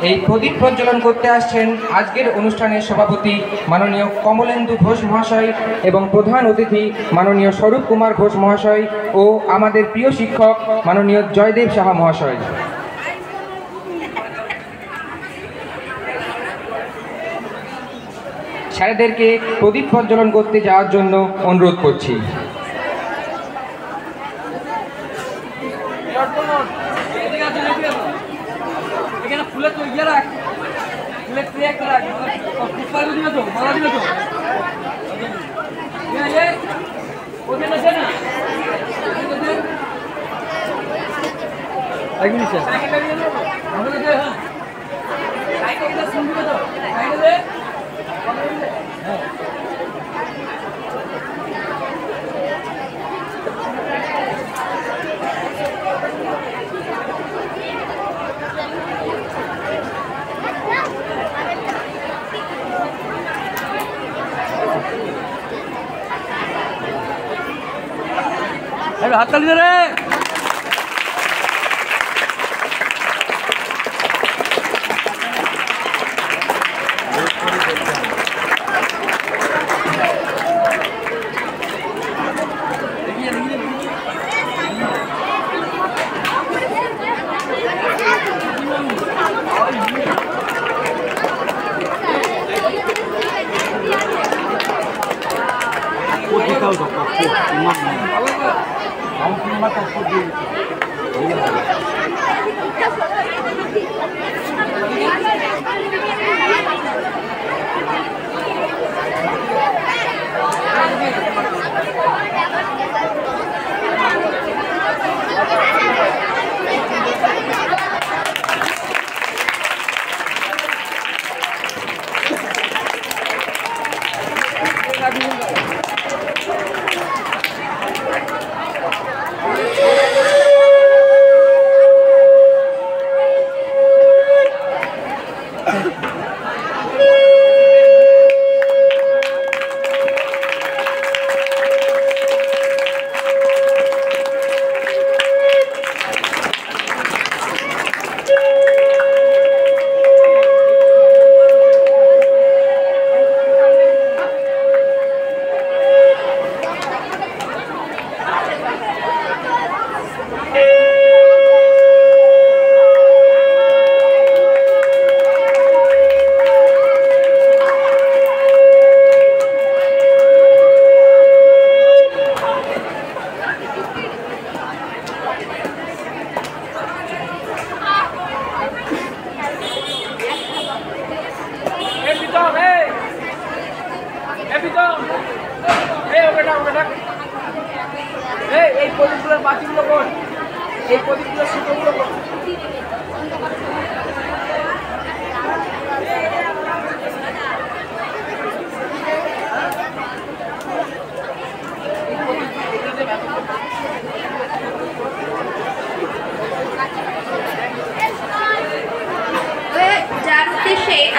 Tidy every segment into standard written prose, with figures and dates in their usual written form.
এই প্রদীপ প্রজ্বলন করতে আসছেন আজকের অনুষ্ঠানের সভাপতি মাননীয় কমলেন্দু ঘোষ মহাশয় এবং প্রধান অতিথি মাননীয় স্বরূপ কুমার ঘোষ মহাশয় ও আমাদের প্রিয় শিক্ষক মাননীয় জয়দেব সাহা মহাশয়। স্যারেদেরকে প্রদীপ প্রজ্বলন করতে যাওয়ার জন্য অনুরোধ করছি। হাততালি দে রে।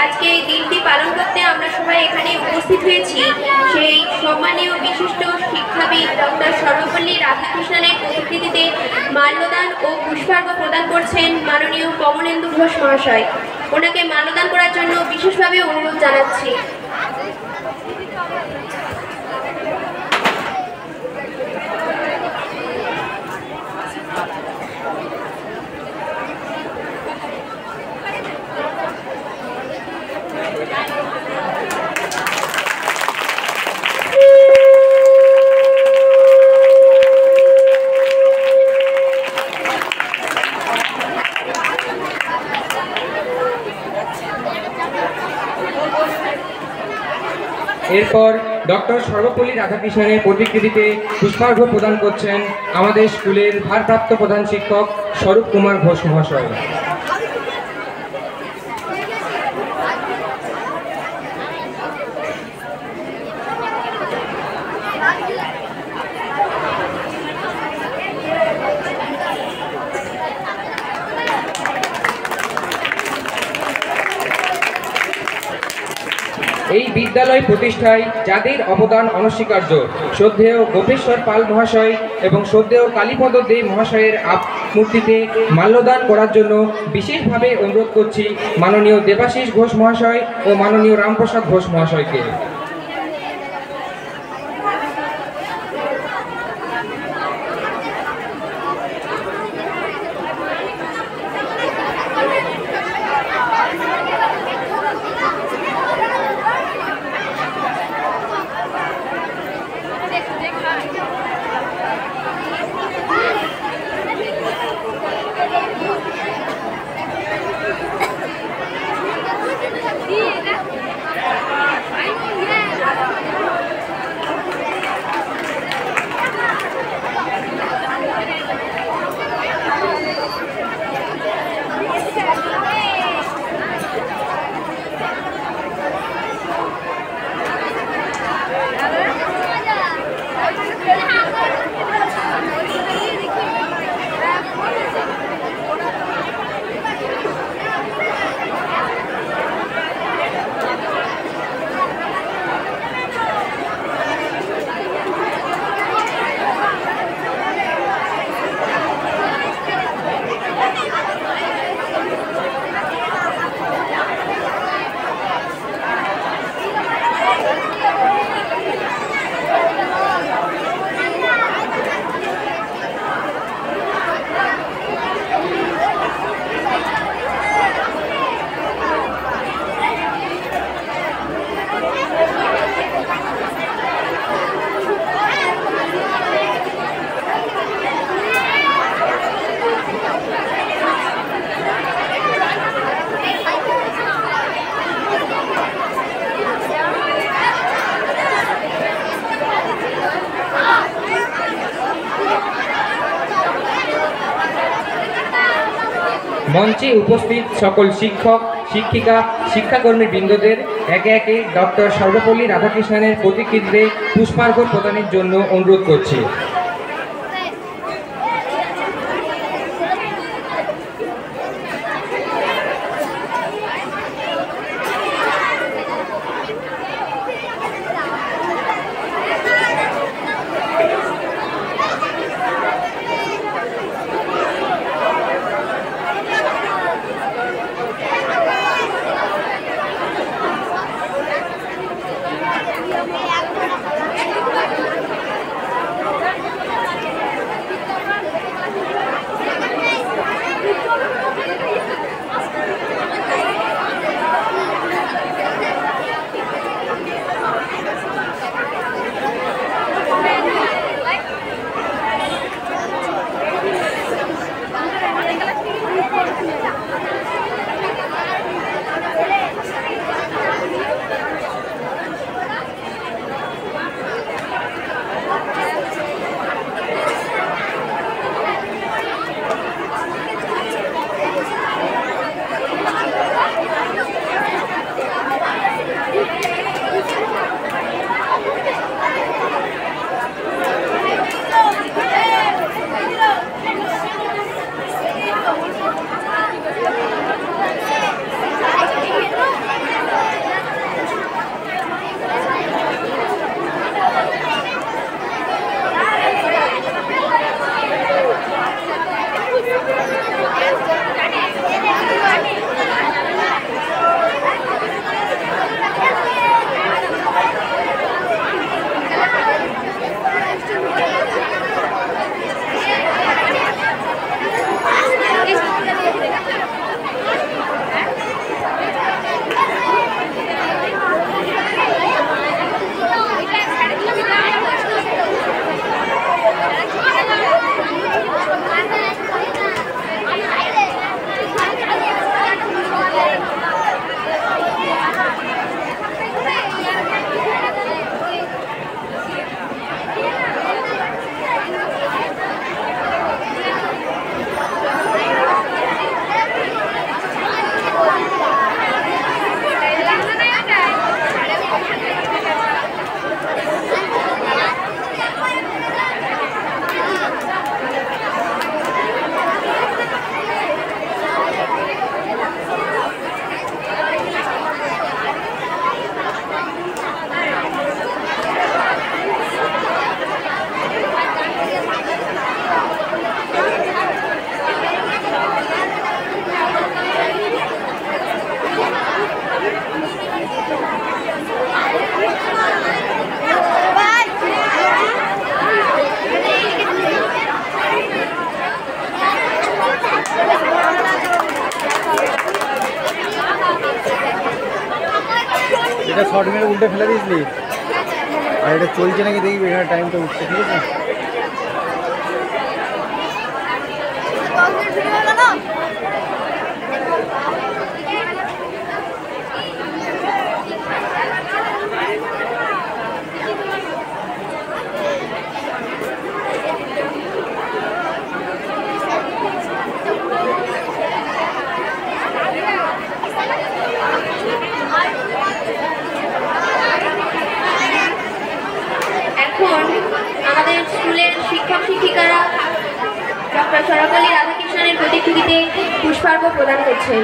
আজকে এই দিনটি পালন করতে আমরা সবাই এখানে উপস্থিত হয়েছি সেই সম্মানীয় বিশিষ্ট শিক্ষাবিদ ডক্টর সর্বপল্লী রাধাকৃষ্ণনের প্রতিকৃতিতে মাল্যদান ও পুষ্পার্ঘ প্রদান করছেন মাননীয় কমলেন্দু ঘোষ মহাশয়। ওনাকে মাল্যদান করার জন্য বিশেষভাবে অনুরোধ জানাচ্ছি। এরপর ডক্টর সর্বপল্লী রাধাকৃষ্ণনের প্রতিকৃতিতে পুষ্পার্ঘ প্রদান করছেন আমাদের স্কুলের ভারপ্রাপ্ত প্রধান শিক্ষক স্বরূপ কুমার ঘোষ মহাশয়। এই বিদ্যালয় প্রতিষ্ঠায় যাদের অবদান অনস্বীকার্য শ্রদ্ধেয় গোপেশ্বর পাল মহাশয় এবং শ্রদ্ধেয় কালীপদ দে মহাশয়ের মূর্তিতে মাল্যদান করার জন্য বিশেষভাবে অনুরোধ করছি মাননীয় দেবাশিস ঘোষ মহাশয় ও মাননীয় রামপ্রসাদ ঘোষ মহাশয়কে। মঞ্চে উপস্থিত সকল শিক্ষক, শিক্ষিকা, শিক্ষাকর্মী বৃন্দদের একে একে ডক্টর সর্বপল্লী রাধাকৃষ্ণনের প্রতিকৃতিতে পুষ্পার্ঘ্য প্রদানের জন্য অনুরোধ করছি। একটা শর্ট মেরে উল্টে ফেলে দিয়েছিলি আর এটা চলছে নাকি দেখবি এখানে টাইমটা উঠছে ঠিক আছে আমাদের স্কুলের শিক্ষক শিক্ষিকারা ডক্টর সর্বপল্লী রাধাকৃষ্ণনের প্রতিকৃতিতে পুষ্পার্ঘ্য প্রদান করছেন।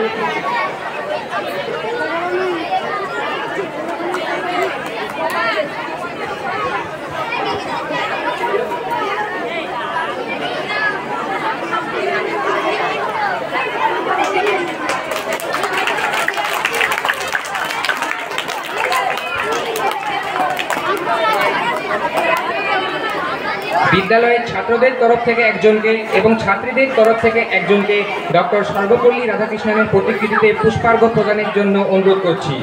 বিদ্যালয়ের ছাত্রদের তরফ থেকে একজনকে এবং ছাত্রীদের তরফ থেকে একজনকে ডক্টর সর্বপল্লী রাধাকৃষ্ণনের প্রতিকৃতিতে পুষ্পার্ঘ্য প্রদানের জন্য অনুরোধ করছি।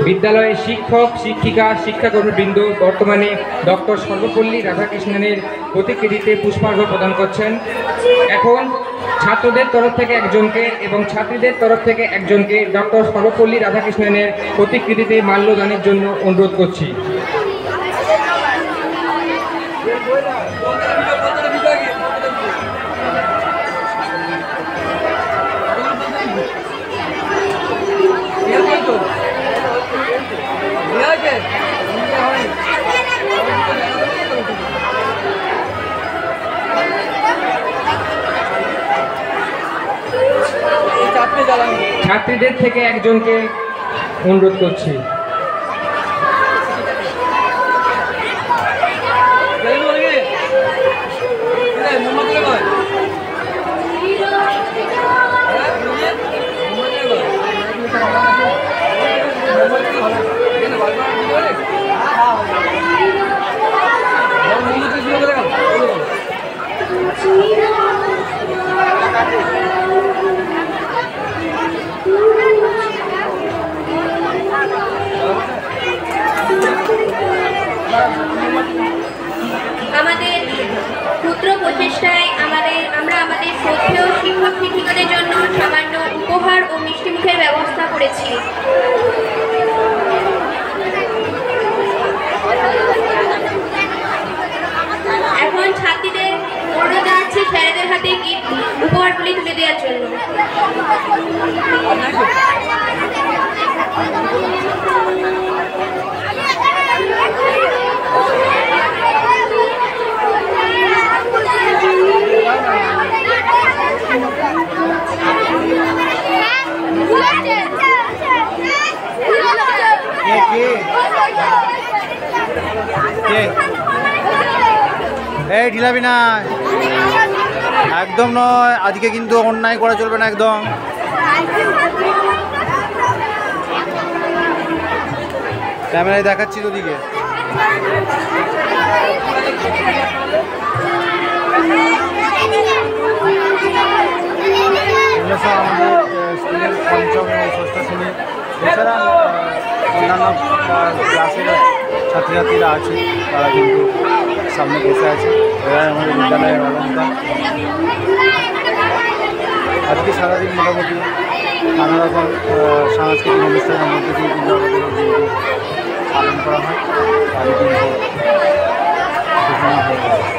বিদ্যালয়ের শিক্ষক শিক্ষিকা শিক্ষাকর্মীবৃন্দ বর্তমানে ডক্টর সর্বপল্লী রাধাকৃষ্ণনের প্রতিকৃতিতে পুষ্পার্ঘ্য প্রদান করছেন। এখন ছাত্রদের তরফ থেকে একজনকে এবং ছাত্রীদের তরফ থেকে একজনকে ডক্টর সর্বপল্লী রাধাকৃষ্ণনের প্রতিকৃতিতে মাল্যদানের জন্য অনুরোধ করছি। ছাত্রীদের থেকে একজনকে অনুরোধ করছি। আমাদের ক্ষুদ্র প্রচেষ্টায় আমরা আমাদের শ্রদ্ধেয় শিক্ষক শিক্ষিকাদের জন্য সামান্য উপহার ও মিষ্টিমুখের ব্যবস্থা করেছি। এখন ছাত্রীদের অনুরোধ জানাচ্ছি স্যারেদের হাতে গিফট উপহারগুলি তুলে দেওয়ার জন্য। এই ঢিলাবি না, একদম নয়, আজকে কিন্তু অন্যায় করা চলবে না একদম। ক্যামেরায় দেখাচ্ছি তোদিকে। আমাদের স্কুলের পঞ্চম এবং ষষ্ঠ শ্রেণী এছাড়া অন্যান্য ক্লাসের ছাত্রছাত্রীরা আছে, তারা কিন্তু সামনে বসে আছে। এরা আমাদের বিদ্যালয়ের অলঙ্কার। আজকে সারাদিন মোটামুটি নানা রকম সাংস্কৃতিক অনুষ্ঠানের মধ্যে দিয়ে কিন্তু আমাদের দিনটি পালন করা হয়। তারই কিন্তু ঘোষণা হয়ে গেছে।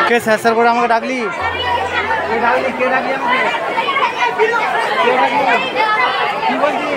কে স্যার করে আমাকে ডাকলি? কে ডাকলি আমাকে? কি বলছি?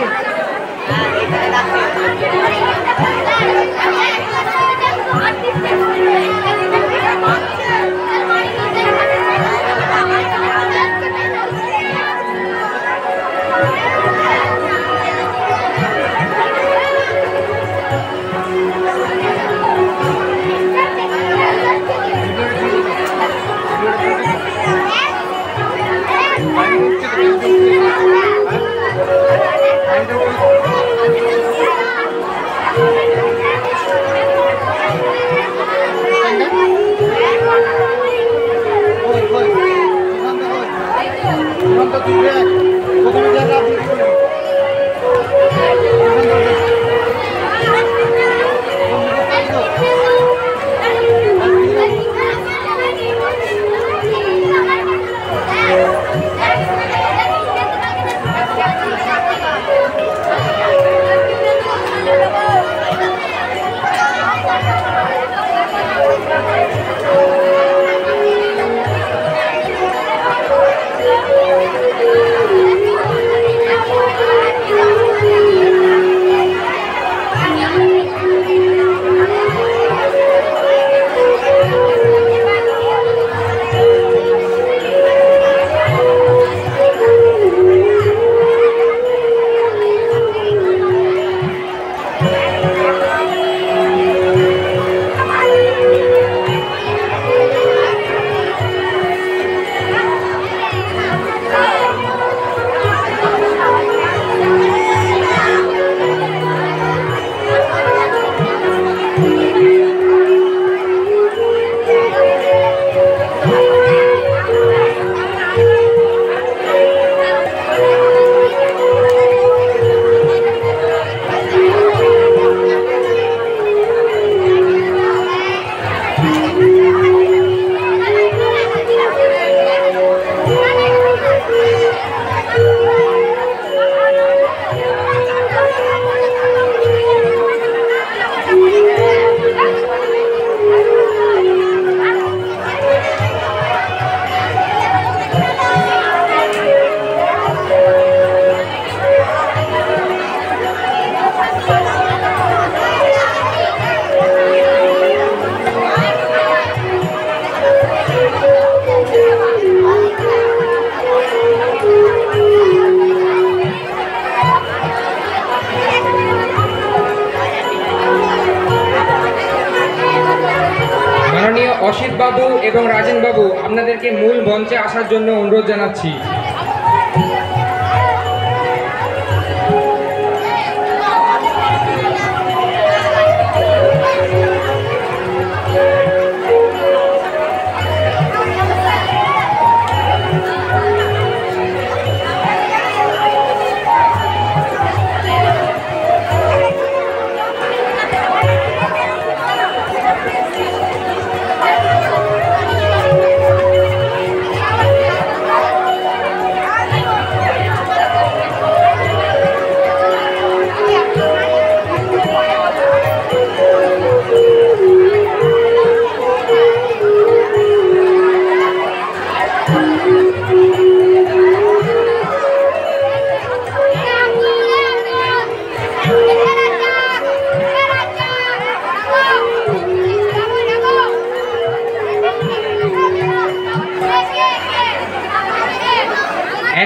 অসিত বাবু এবং রাজেন বাবু আপনাদেরকে মূল মঞ্চে আসার জন্য অনুরোধ জানাচ্ছি।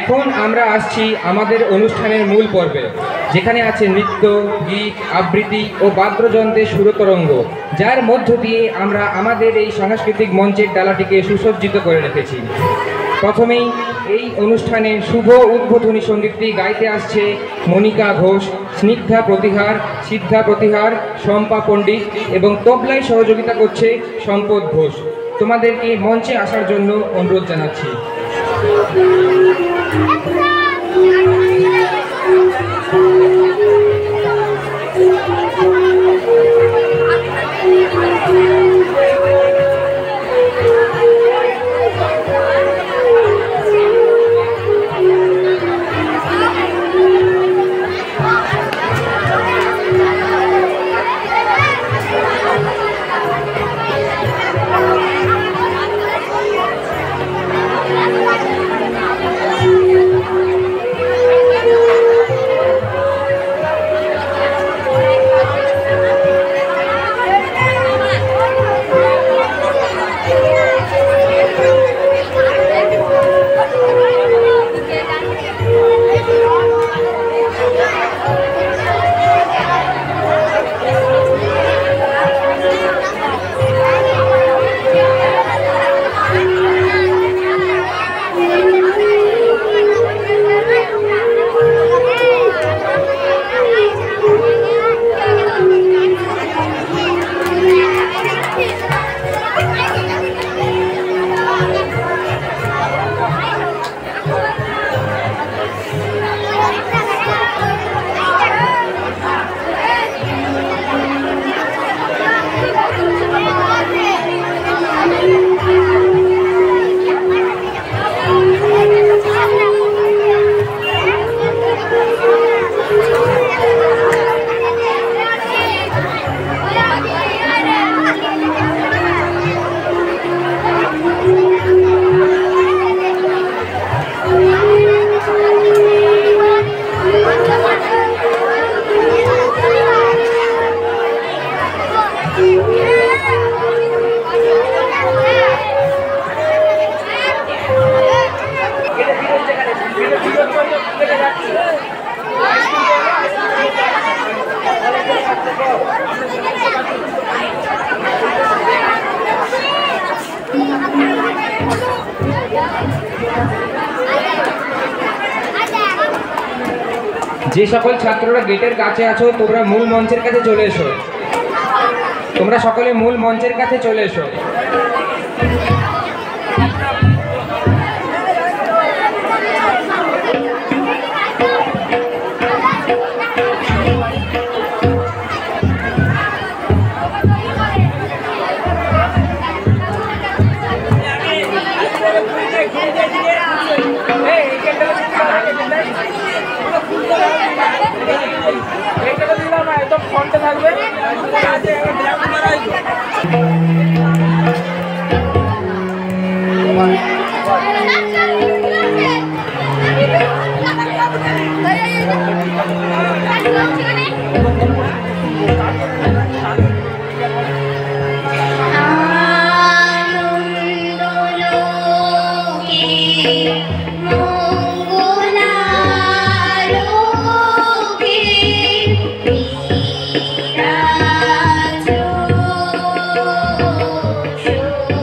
এখন আমরা আসছি আমাদের অনুষ্ঠানের মূল পর্বে, যেখানে আছে নৃত্য, গীত, আবৃত্তি ও বাদ্যযন্ত্রের সুরতরঙ্গ, যার মধ্য দিয়ে আমরা আমাদের এই সাংস্কৃতিক মঞ্চের ডালাটিকে সুসজ্জিত করে রেখেছি। প্রথমেই এই অনুষ্ঠানের শুভ উদ্বোধনী সঙ্গীতটি গাইতে আসছে মনিকা ঘোষ, স্নিগ্ধা প্রতিহার, সিদ্ধা প্রতিহার, শম্পা পণ্ডিত এবং তবলায় সহযোগিতা করছে সম্পদ ঘোষ। তোমাদেরকে মঞ্চে আসার জন্য অনুরোধ জানাচ্ছি। যে সকল ছাত্ররা গেটের কাছে আছো, তোমরা মূল মঞ্চের কাছে চলে এসো। তোমরা সকলে মূল মঞ্চের কাছে চলে এসো। একদম ফ্রন্টে থাকবে। Show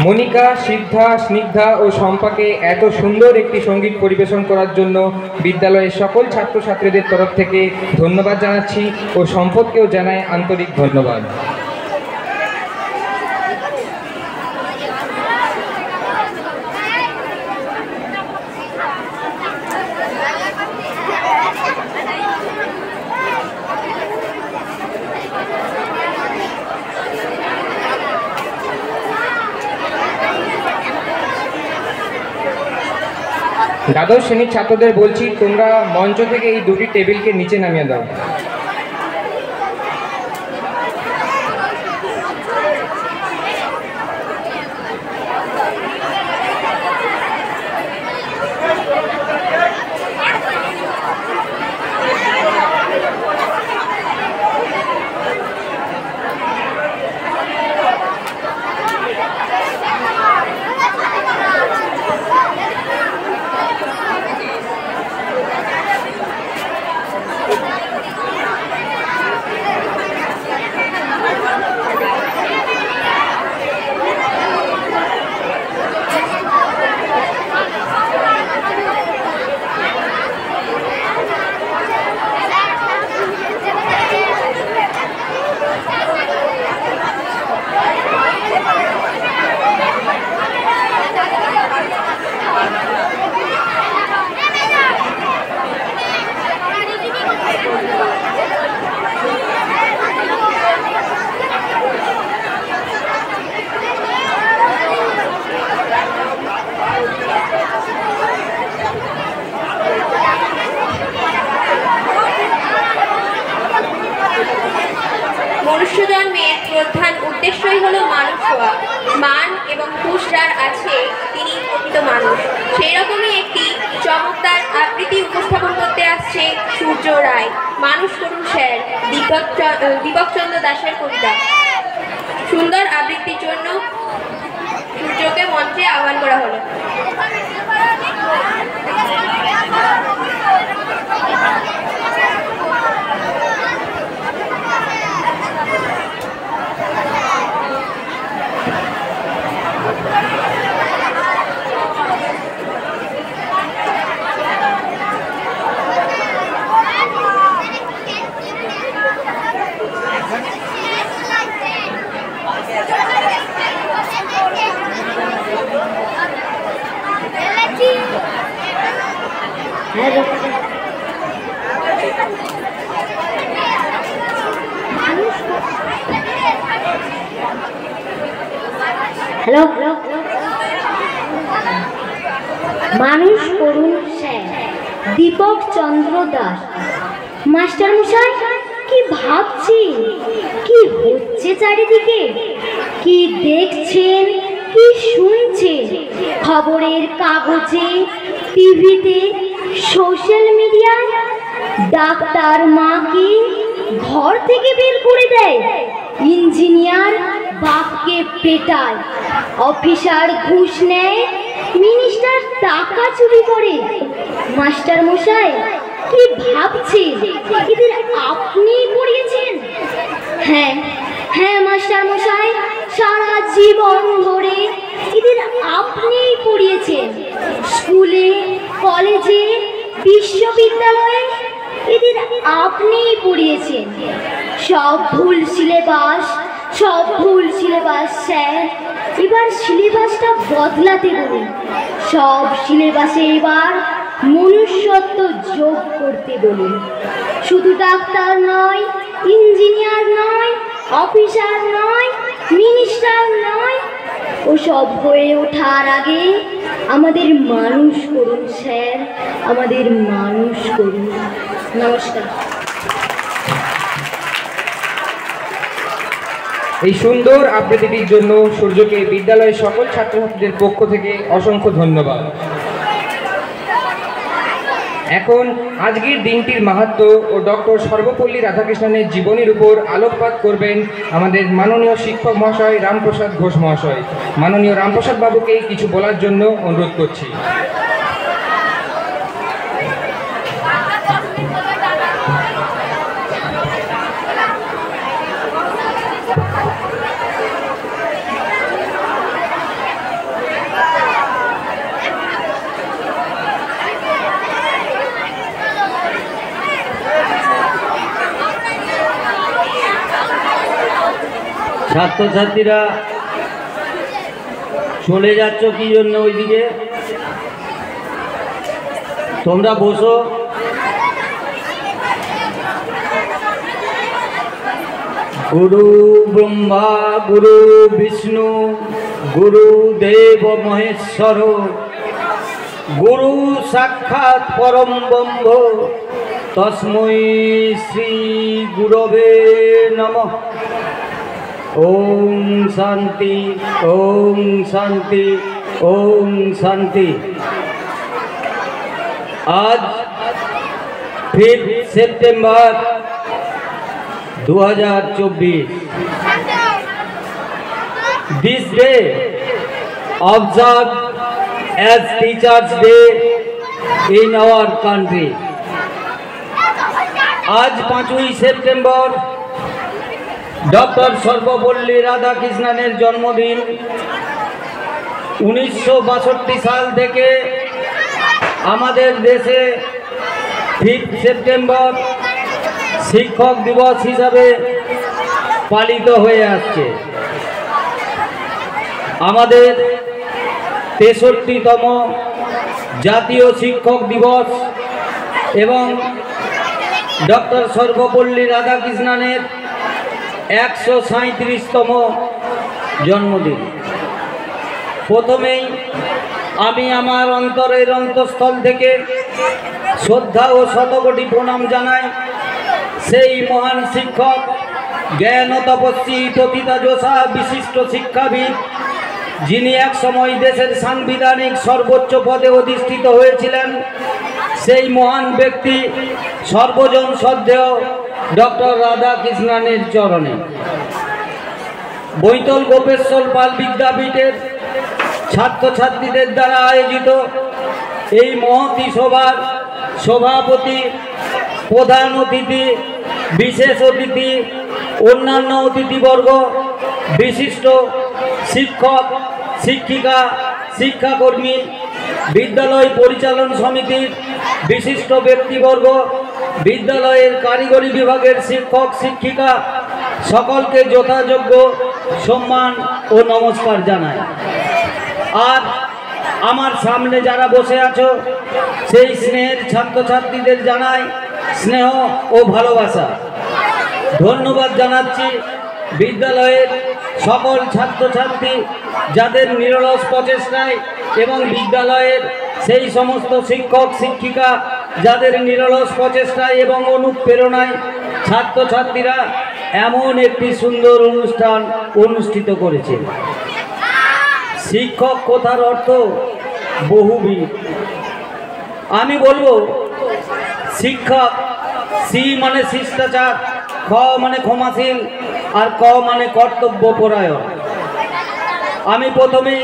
মনিকা, সিদ্ধা, স্নিগ্ধা ও শম্পাকে এত সুন্দর একটি সঙ্গীত পরিবেশন করার জন্য বিদ্যালয়ের সকল ছাত্রছাত্রীদের তরফ থেকে ধন্যবাদ জানাচ্ছি ও সম্পদকেও জানাই আন্তরিক ধন্যবাদ। দ্বাদশ শ্রেণীর ছাত্রদের বলছি, তোমরা মঞ্চ থেকে এই দুটি টেবিলকে নিচে নামিয়ে দাও। মনুষ্যজন্মের প্রধান উদ্দেশ্যই হলো মানুষ হওয়া। মান এবং হুঁশ যার আছে তিনি প্রকৃত মানুষ। সেই রকমই একটি চমৎকার আবৃত্তি উপস্থাপন করতে আসছে সূর্য রায়। মানুষ করুন স্যার, দীপকচন্দ্র দাশের কবিতা। সুন্দর আবৃত্তির জন্য সূর্যকে মঞ্চে আহ্বান করা হলো। হ্যালো, মানুষ করুন স্যার দীপক চন্দ্র দাস। মাস্টার মশাই, কি ভাবছি, কি হচ্ছে চারিদিকে, কি দেখছেন, কি শুনছেন খবরের কাগজে, টিভিতে, সোশ্যাল মিডিয়ায়? ডাক্তার মাকে ঘর থেকে বের করে দেয়, ইঞ্জিনিয়ার বাপকে পেটায়, অফিসার ঘুষ নেয়, মিনিস্টার টাকা চুরি করে। মাস্টার মশাই, কি ভাবছেন, এদের আপনি পড়িয়েছেন? হ্যাঁ হ্যাঁ মাস্টার মশাই, সারা জীবন ধরে এদের আপনিই পড়িয়েছেন। স্কুলে, কলেজে, বিশ্ববিদ্যালয়ে এদের আপনিই পড়িয়েছেন। সব ভুল সিলেবাস, সব ভুল সিলেবাস স্যার। এবার সিলেবাসটা বদলাতে বলুন। সব সিলেবাসে এবার মনুষ্যত্ব যোগ করতে বলুন। শুধু ডাক্তার নয়, ইঞ্জিনিয়ার নয়, অফিসার নয়, মিনিস্টার নয়, ওসব হয়ে ওঠার আগে আমাদের মানুষ করুন স্যার, আমাদের মানুষ করুন। নমস্কার। এই সুন্দর আবৃত্তিটির জন্য সূর্যকে বিদ্যালয়ের সকল ছাত্রছাত্রীদের পক্ষ থেকে অসংখ্য ধন্যবাদ। এখন আজকের দিনটির মাহাত্ম্য ও ডক্টর সর্বপল্লী রাধাকৃষ্ণনের জীবনীর উপর আলোকপাত করবেন আমাদের মাননীয় শিক্ষক মহাশয় রামপ্রসাদ ঘোষ মহাশয়। মাননীয় রামপ্রসাদ বাবুকে কিছু বলার জন্য অনুরোধ করছি। ছাত্রছাত্রীরা চলে যাচ্ছ কি জন্য ওইদিকে? তোমরা বসো। গুরু ব্রহ্মা গুরু বিষ্ণু গুরুদেব মহেশ্বর গুরু সাক্ষাৎ পরম ব্রহ্ম তস্मै শ্রী গুরবে নমঃ। ওম শান্তি, ওম শান্তি, ওম শান্তি। আজ 5 September 2024, this day observed as Teachers Day in our country. আজ 5ই সেপ্টেম্বর ডক্টর সর্বপল্লী রাধাকৃষ্ণনের জন্মদিন। 1962 সাল থেকে আমাদের দেশে 5 সেপ্টেম্বর শিক্ষক দিবস হিসাবে পালিত হয়ে আসছে। আমাদের 63তম জাতীয় শিক্ষক দিবস এবং ডক্টর সর্বপল্লী রাধাকৃষ্ণনের 137তম জন্মদিন। প্রথমেই আমি আমার অন্তরের অন্তঃস্থল থেকে শ্রদ্ধা ও শতকোটি প্রণাম জানাই সেই মহান শিক্ষক, জ্ঞান ও তপস্বী, পতিতাযশা বিশিষ্ট শিক্ষাবিদ, যিনি এক সময় দেশের সাংবিধানিক সর্বোচ্চ পদে অধিষ্ঠিত হয়েছিলেন, সেই মহান ব্যক্তি সর্বজন শ্রদ্ধেয় ডক্টর রাধাকৃষ্ণনের চরণে। বৈতল গোপেশ্বর পাল বিদ্যাপীঠের ছাত্রছাত্রীদের দ্বারা আয়োজিত এই মহতী সভার সভাপতি, প্রধান অতিথি, বিশেষ অতিথি, অন্যান্য অতিথিবর্গ, বিশিষ্ট শিক্ষক, শিক্ষিকা, শিক্ষাকর্মী, বিদ্যালয় পরিচালন সমিতির বিশিষ্ট ব্যক্তিবর্গ, বিদ্যালয়ের কারিগরি বিভাগের শিক্ষক শিক্ষিকা, সকলকে যথাযোগ্য সম্মান ও নমস্কার জানাই। আর আমার সামনে যারা বসে আছো সেই স্নেহের ছাত্রছাত্রীদের জানাই স্নেহ ও ভালোবাসা। ধন্যবাদ জানাচ্ছি বিদ্যালয়ের সকল ছাত্রছাত্রী যাদের নিরলস প্রচেষ্টায় এবং বিদ্যালয়ের সেই সমস্ত শিক্ষক শিক্ষিকা যাদের নিরলস প্রচেষ্টায় এবং অনুপ্রেরণায় ছাত্রছাত্রীরা এমন একটি সুন্দর অনুষ্ঠান অনুষ্ঠিত করেছে। শিক্ষক কথার অর্থ বহুবিধ। আমি বলবো শিক্ষক, সি মানে শিষ্টাচার, খ মানে ক্ষমাশীল, আর ক মানে কর্তব্যপরায়ণ। আমি প্রথমেই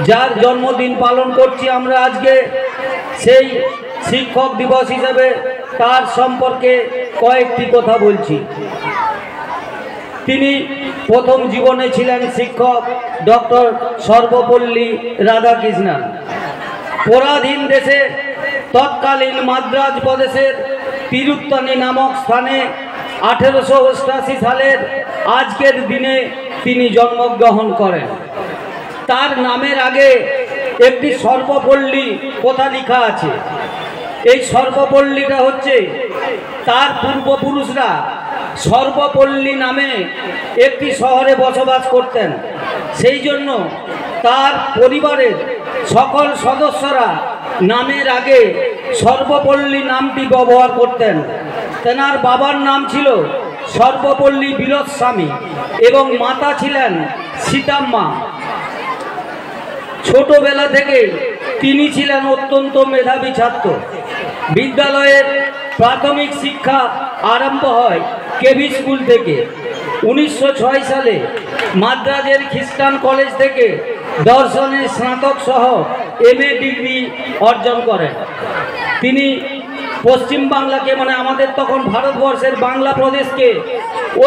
যার জন্মদিন পালন করছি আমরা আজকে, সেই শিক্ষক দিবস হিসেবে তার সম্পর্কে কয়েকটি কথা বলছি। তিনি প্রথম জীবনে ছিলেন শিক্ষক ডক্টর সর্বপল্লী রাধাকৃষ্ণন। পরাধীন দেশে তৎকালীন মাদ্রাজ প্রদেশের তিরুত্তানি নামক স্থানে 1888 সালের আজকের দিনে তিনি জন্মগ্রহণ করেন। তার নামের আগে একটি সর্বপল্লী কথা লেখা আছে। এই সর্বপল্লীটা হচ্ছে তার পূর্বপুরুষরা সর্বপল্লী নামে একটি শহরে বসবাস করতেন। সেই জন্য তার পরিবারের সকল সদস্যরা নামের আগে সর্বপল্লী নামটি ব্যবহার করতেন। তেনার বাবার নাম ছিল সর্বপল্লী বীরস্বামী এবং মাতা ছিলেন সীতাম্মা। ছোটবেলা থেকে তিনি ছিলেন অত্যন্ত মেধাবী ছাত্র। বিদ্যালয়ের প্রাথমিক শিক্ষা আরম্ভ হয় কেভি স্কুল থেকে। 1906 সালে মাদ্রাজের খ্রিস্টান কলেজ থেকে দর্শনে স্নাতক সহ MA ডিগ্রি অর্জন করেন। তিনি পশ্চিম বাংলাকে, মানে আমাদের তখন ভারতবর্ষের বাংলা প্রদেশকে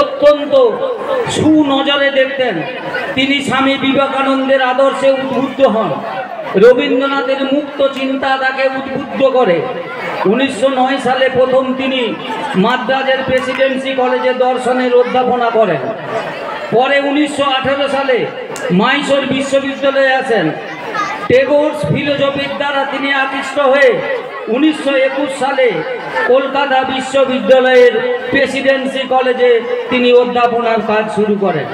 অত্যন্ত সুনজরে দেখতেন। তিনি স্বামী বিবেকানন্দের আদর্শে উদ্বুদ্ধ হন। রবীন্দ্রনাথের মুক্ত চিন্তা তাকে উদ্বুদ্ধ করে। 1909 সালে প্রথম তিনি মাদ্রাজের প্রেসিডেন্সি কলেজে দর্শনের অধ্যাপনা করেন। পরে 1918 সালে মাইসোর বিশ্ববিদ্যালয়ে আসেন। টেগোরস ফিলোসফির দ্বারা তিনি আকৃষ্ট হয়ে 1921 সালে কলকাতা বিশ্ববিদ্যালয়ের প্রেসিডেন্সি কলেজে তিনি অধ্যাপনার কাজ শুরু করেন।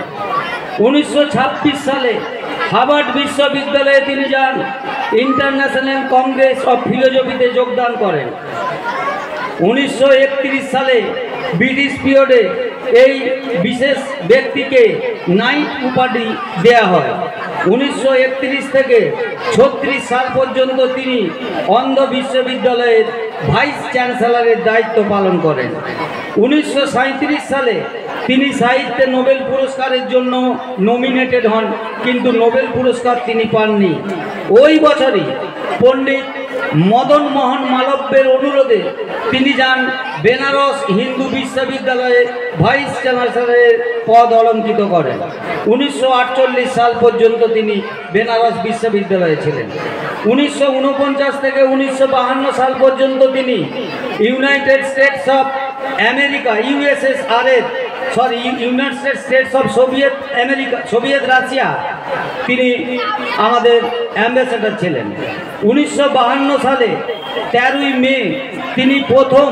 1926 সালে হার্ভার্ড বিশ্ববিদ্যালয়ে তিনি যান। ইন্টারন্যাশনাল কংগ্রেস অফ ফিলোসফিতে যোগদান করেন। 1931 সালে ব্রিটিশ পিরিয়ডে এই বিশেষ ব্যক্তিকে নাইট উপাধি দেয়া হয়। 1931 থেকে 36 সাল পর্যন্ত তিনি অন্ধ্র বিশ্ববিদ্যালয়ের ভাইস চ্যান্সেলরের দায়িত্ব পালন করেন। 1937 সালে তিনি সাহিত্যে নোবেল পুরস্কারের জন্য নমিনেটেড হন, কিন্তু নোবেল পুরস্কার তিনি পাননি। ওই বছরই পণ্ডিত মদন মোহন মালব্যের অনুরোধে তিনি যান বেনারস হিন্দু বিশ্ববিদ্যালয়ে ভাইস চ্যান্সেলরের পদ অলঙ্কিত করেন। 1948 সাল পর্যন্ত তিনি বেনারস বিশ্ববিদ্যালয়ে ছিলেন। 1949 থেকে 1952 সাল পর্যন্ত তিনি United states of America United states of Soviet Russia তিনি আমাদের অ্যাম্বাসেডর ছিলেন। 1952 সালে 13ই মে তিনি প্রথম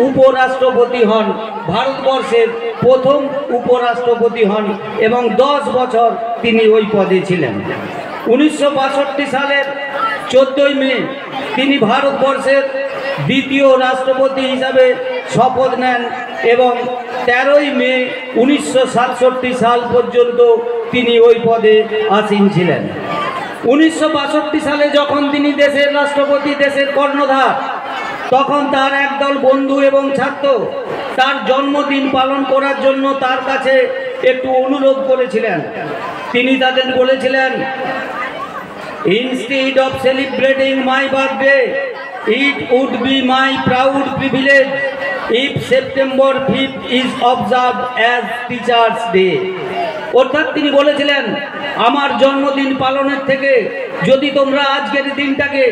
উপরাষ্ট্রপতি হন, ভারতবর্ষের প্রথম উপরাষ্ট্রপতি হন এবং 10 বছর তিনি ওই পদে ছিলেন। 1962 সালের 14ই মে তিনি ভারতবর্ষের দ্বিতীয় রাষ্ট্রপতি হিসাবে শপথ নেন এবং 13ই মে 1967 সাল পর্যন্ত তিনি ওই পদে আসীন ছিলেন। 1962 সালে যখন তিনি দেশের রাষ্ট্রপতি, দেশের কর্ণধার, তখন তার একদল বন্ধু এবং ছাত্র তার জন্মদিন পালন করার জন্য তার কাছে একটু অনুরোধ করেছিলেন। তিনি তাদের বলেছিলেন, Instead of celebrating my birthday, it would be my proud privilege if September 5th is observed as Teachers' Day. অর্থাৎ তিনি বলেছিলেন, আমার জন্মদিন পালনের থেকে যদি তোমরা আজকের দিনটাকে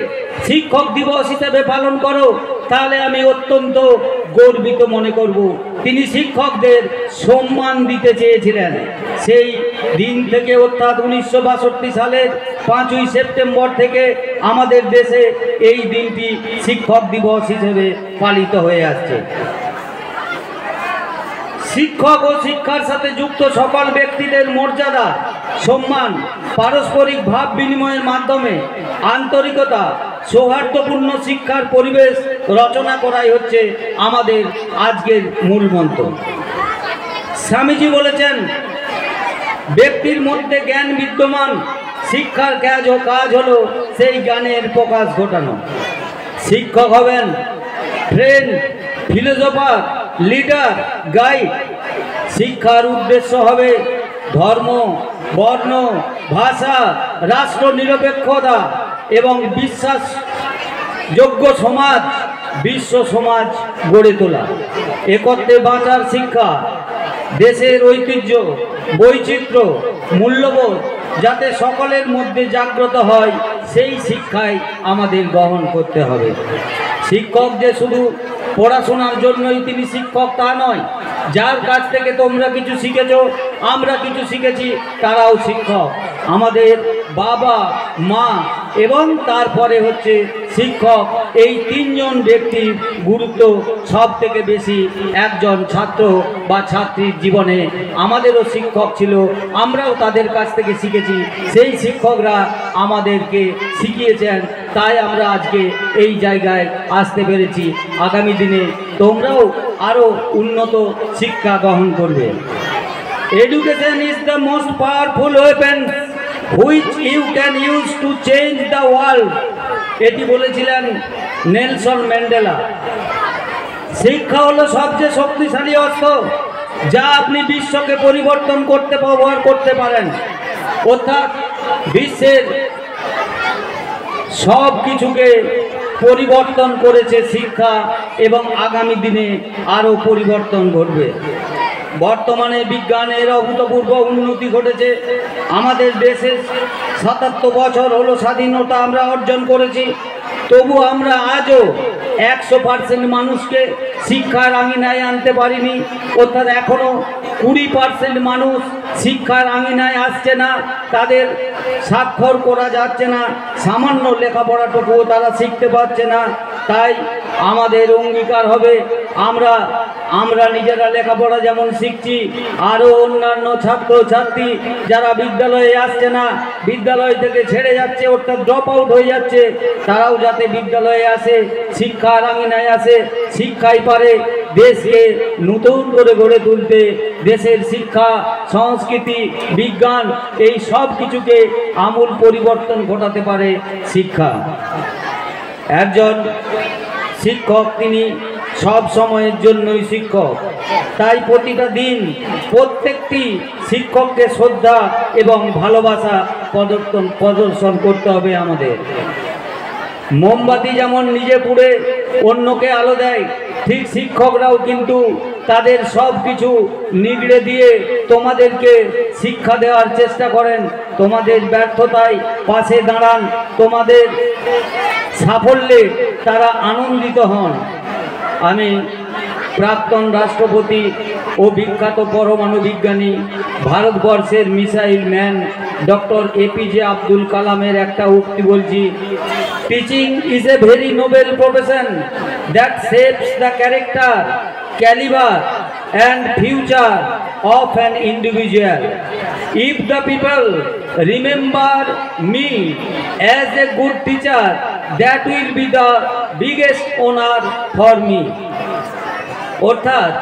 শিক্ষক দিবস হিসেবে পালন করো তাহলে আমি অত্যন্ত গর্বিত মনে করব। তিনি শিক্ষকদের সম্মান দিতে চেয়েছিলেন। সেই দিন থেকে অর্থাৎ 1962 সালের 5ই সেপ্টেম্বর থেকে আমাদের দেশে এই দিনটি শিক্ষক দিবস হিসেবে পালিত হয়ে আসছে। শিক্ষক ও শিক্ষার সাথে যুক্ত সকল ব্যক্তিদের মর্যাদা, সম্মান, পারস্পরিক ভাব বিনিময়ের মাধ্যমে আন্তরিকতা, সৌহার্দ্যপূর্ণ শিক্ষার পরিবেশ রচনা করাই হচ্ছে আমাদের আজকের মূল মন্ত্র। স্বামীজি বলেছেন, ব্যক্তির মধ্যে জ্ঞান বিদ্যমান, শিক্ষার কাজ হলো সেই জ্ঞানের প্রকাশ ঘটানো। শিক্ষক হবেন ফ্রেন্ড, ফিলোসোফার, লিডার, গাইড। শিক্ষার উদ্দেশ্য হবে ধর্ম, বর্ণ, ভাষা, রাষ্ট্র নিরপেক্ষতা এবং বিশ্বাসযোগ্য সমাজ, বিশ্ব সমাজ গড়ে তোলা। একত্রে বাঁচার শিক্ষা, দেশের ঐতিহ্য, বৈচিত্র্য, মূল্যবোধ যাতে সকলের মধ্যে জাগ্রত হয়, সেই শিক্ষাই আমাদের গ্রহণ করতে হবে। শিক্ষক যে শুধু পড়াশোনার জন্যই তিনি শিক্ষক তা নয়, যার কাছ থেকে তোমরা কিছু শিখেছো, আমরা কিছু শিখেছি, তারাও শিক্ষক। আমাদের বাবা, মা এবং তারপরে হচ্ছে শিক্ষক, এই তিনজন ব্যক্তির গুরুত্ব সব থেকে বেশি একজন ছাত্র বা ছাত্রীর জীবনে। আমাদেরও শিক্ষক ছিল, আমরাও তাদের কাছ থেকে শিখেছি, সেই শিক্ষকরা আমাদেরকে শিখিয়েছেন, তাই আমরা আজকে এই জায়গায় আসতে পেরেছি। আগামী দিনে তোমরাও আরও উন্নত শিক্ষা গ্রহণ করবে। Education is the most powerful weapon which you can use to change the world. এটি বলেছিলেন নেলসন ম্যান্ডেলা। শিক্ষা হলো সবচেয়ে শক্তিশালী অস্ত্র যা আপনি বিশ্বকে পরিবর্তন করতে ব্যবহার করতে পারেন। অর্থাৎ বিশ্বের সব কিছুকে পরিবর্তন করেছে শিক্ষা, এবং আগামী দিনে আরও পরিবর্তন ঘটবে। বর্তমানে বিজ্ঞানের অভূতপূর্ব উন্নতি ঘটেছে। আমাদের দেশের ৭৭ বছর হলো স্বাধীনতা আমরা অর্জন করেছি, তবু আমরা আজও 100% মানুষকে শিক্ষার আঙিনায় আনতে পারিনি। অর্থাৎ এখনও 20% মানুষ শিক্ষার আঙিনায় আসছে না, তাদের স্বাক্ষর করা যাচ্ছে না, সামান্য লেখাপড়াটুকুও তারা শিখতে পারছে না। তাই আমাদের অঙ্গীকার হবে, আমরা নিজেরা লেখাপড়া যেমন শিখছি, আরও অন্যান্য ছাত্রছাত্রী যারা বিদ্যালয়ে আসছে না, বিদ্যালয় থেকে ছেড়ে যাচ্ছে, অর্থাৎ ড্রপ আউট হয়ে যাচ্ছে, তারাও যাতে বিদ্যালয়ে আসে, শিক্ষার আঙিনায় আসে, শিক্ষাই পারে দেশকে নতুন করে গড়ে তুলতে। দেশের শিক্ষা, সংস্কৃতি, বিজ্ঞান এই সব কিছুকে আমূল পরিবর্তন ঘটাতে পারে শিক্ষা। একজন শিক্ষক তিনি সব সময়ের জন্যই শিক্ষক, তাই প্রতিটা দিন প্রত্যেকটি শিক্ষককে শ্রদ্ধা এবং ভালোবাসা প্রদর্শন করতে হবে আমাদের। মোমবাতি যেমন নিজে পুড়ে অন্যকে আলো দেয়, ঠিক শিক্ষকরাও কিন্তু তাদের সব কিছু নিগড়ে দিয়ে তোমাদেরকে শিক্ষা দেওয়ার চেষ্টা করেন। তোমাদের ব্যর্থতায় পাশে দাঁড়ান, তোমাদের সাফল্যে তারা আনন্দিত হন। আমি প্রাক্তন রাষ্ট্রপতি ও বিখ্যাত পরমাণু বিজ্ঞানী, ভারতবর্ষের missile man doctor APJ Abdul কালামের একটা উক্তি বলছি, teaching is a very noble profession that shapes the character, caliber and future of an individual. If the people remember me as a good teacher, that will be the biggest honor for me. অর্থাৎ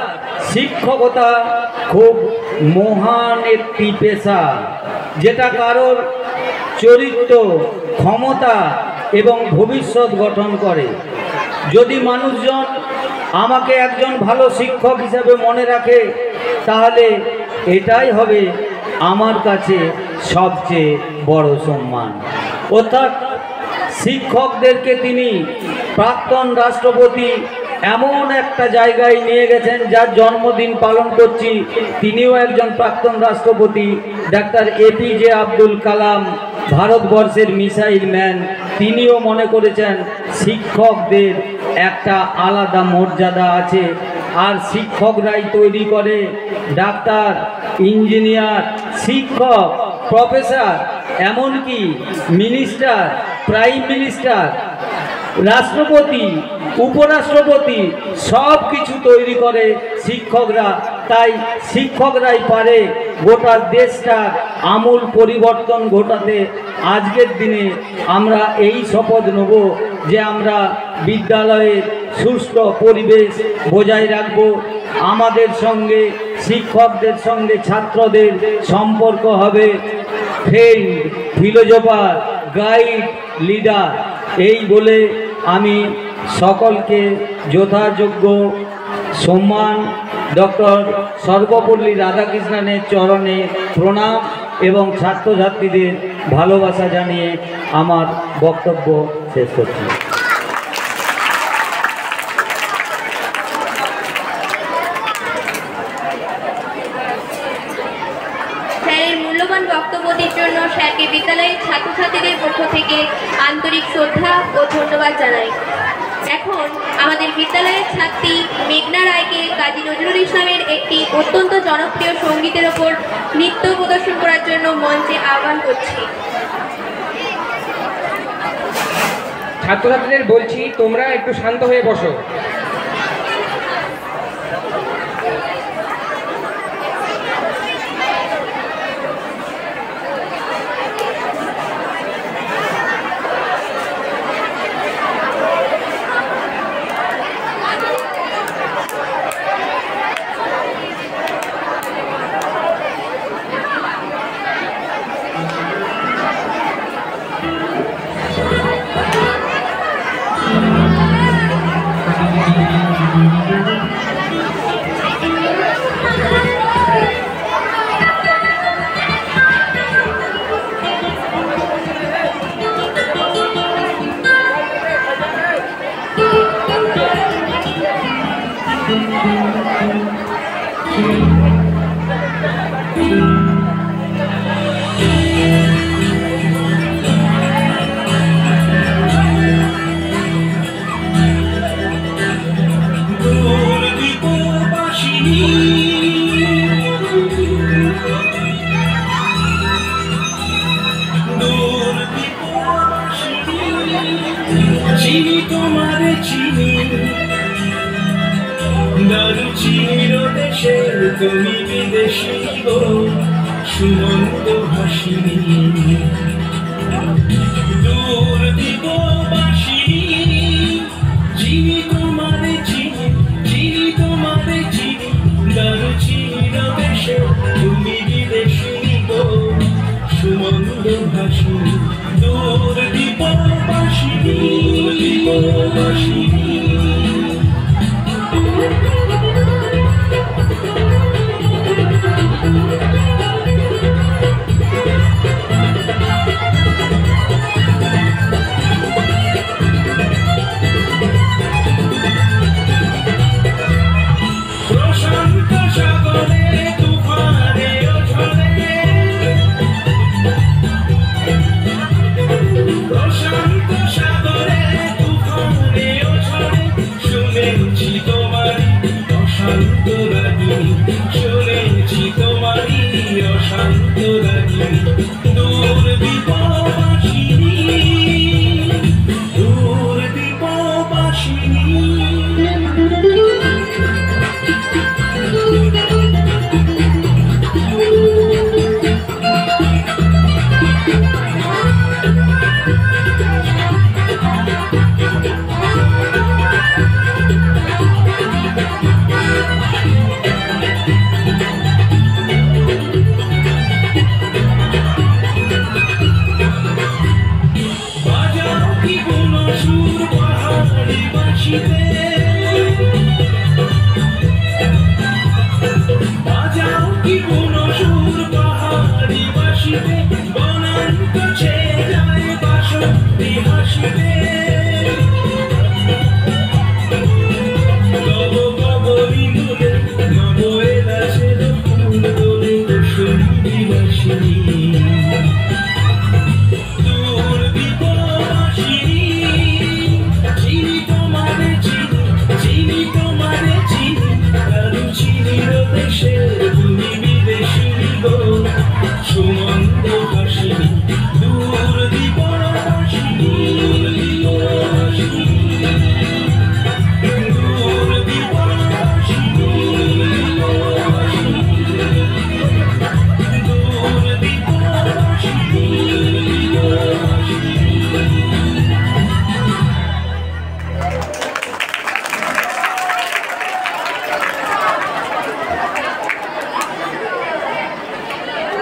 শিক্ষকতা খুব মহান একটি পেশা, যেটা কারোর চরিত্র, ক্ষমতা এবং ভবিষ্যৎ গঠন করে। যদি মানুষজন আমাকে একজন ভালো শিক্ষক হিসেবে মনে রাখে, তাহলে এটাই হবে আমার কাছে সবচেয়ে বড় সম্মান। অর্থাৎ শিক্ষকদেরকে তিনি প্রাক্তন রাষ্ট্রপতি এমন একটা জায়গায় নিয়ে গেছেন, যার জন্মদিন পালন করছি, তিনিও একজন প্রাক্তন রাষ্ট্রপতি, ডাক্তার এপিজে আব্দুল কালাম, ভারতবর্ষের মিসাইল ম্যান। তিনিও মনে করেছেন শিক্ষকদের একটা আলাদা মর্যাদা আছে, আর শিক্ষকরাই তৈরি করে ডাক্তার, ইঞ্জিনিয়ার, শিক্ষক, প্রফেসর, এমনকি মিনিস্টার, প্রাইম মিনিস্টার, রাষ্ট্রপতি, উপরাষ্ট্রপতি সব কিছু তৈরি করে শিক্ষকরা। তাই শিক্ষকরাই পারে গোটা দেশটার আমূল পরিবর্তন ঘটাতে। আজকের দিনে আমরা এই শপথ নেব যে আমরা বিদ্যালয়ের সুষ্ঠু পরিবেশ বজায় রাখব। আমাদের সঙ্গে শিক্ষকদের সঙ্গে ছাত্রদের সম্পর্ক হবে ফ্রেন্ড, ফিলোজফার, গাইড, লিডার। এই বলে আমি সকলকে যথাযোগ্য সম্মান ডক্টর সর্বপল্লী রাধাকৃষ্ণনের চরণে প্রণাম এবং ছাত্রছাত্রীদের ভালোবাসা জানিয়ে আমার বক্তব্য শেষ করছি। স্যারের মূল্যবান বক্তব্যটির জন্য স্যারকে বিদ্যালয়ের ছাত্রছাত্রীদের পক্ষ থেকে আন্তরিক শ্রদ্ধা ও ধন্যবাদ জানাই। এখন আমাদের বিদ্যালয়ের ছাত্রী মেঘনা রায়কে কাজী নজরুল ইসলামের একটি অত্যন্ত জনপ্রিয় সঙ্গীতের ওপর নৃত্য প্রদর্শন করার জন্য মঞ্চে আহ্বান করছি। ছাত্রছাত্রীদের বলছি, তোমরা একটু শান্ত হয়ে বসো। চিনি তোমার চিনি দারুচিনির দেশে তুমি বিদেশি গো সুমন্ত হাসিনি দূর দিব বাসিনি চিনি তোমার চিনি চিনি তোমার চিনি দারুচিনির দেশে তুমি বিদেশি গো সুমন্ত হাসিনি দূর দিব বাসিনি দিব বাসিনি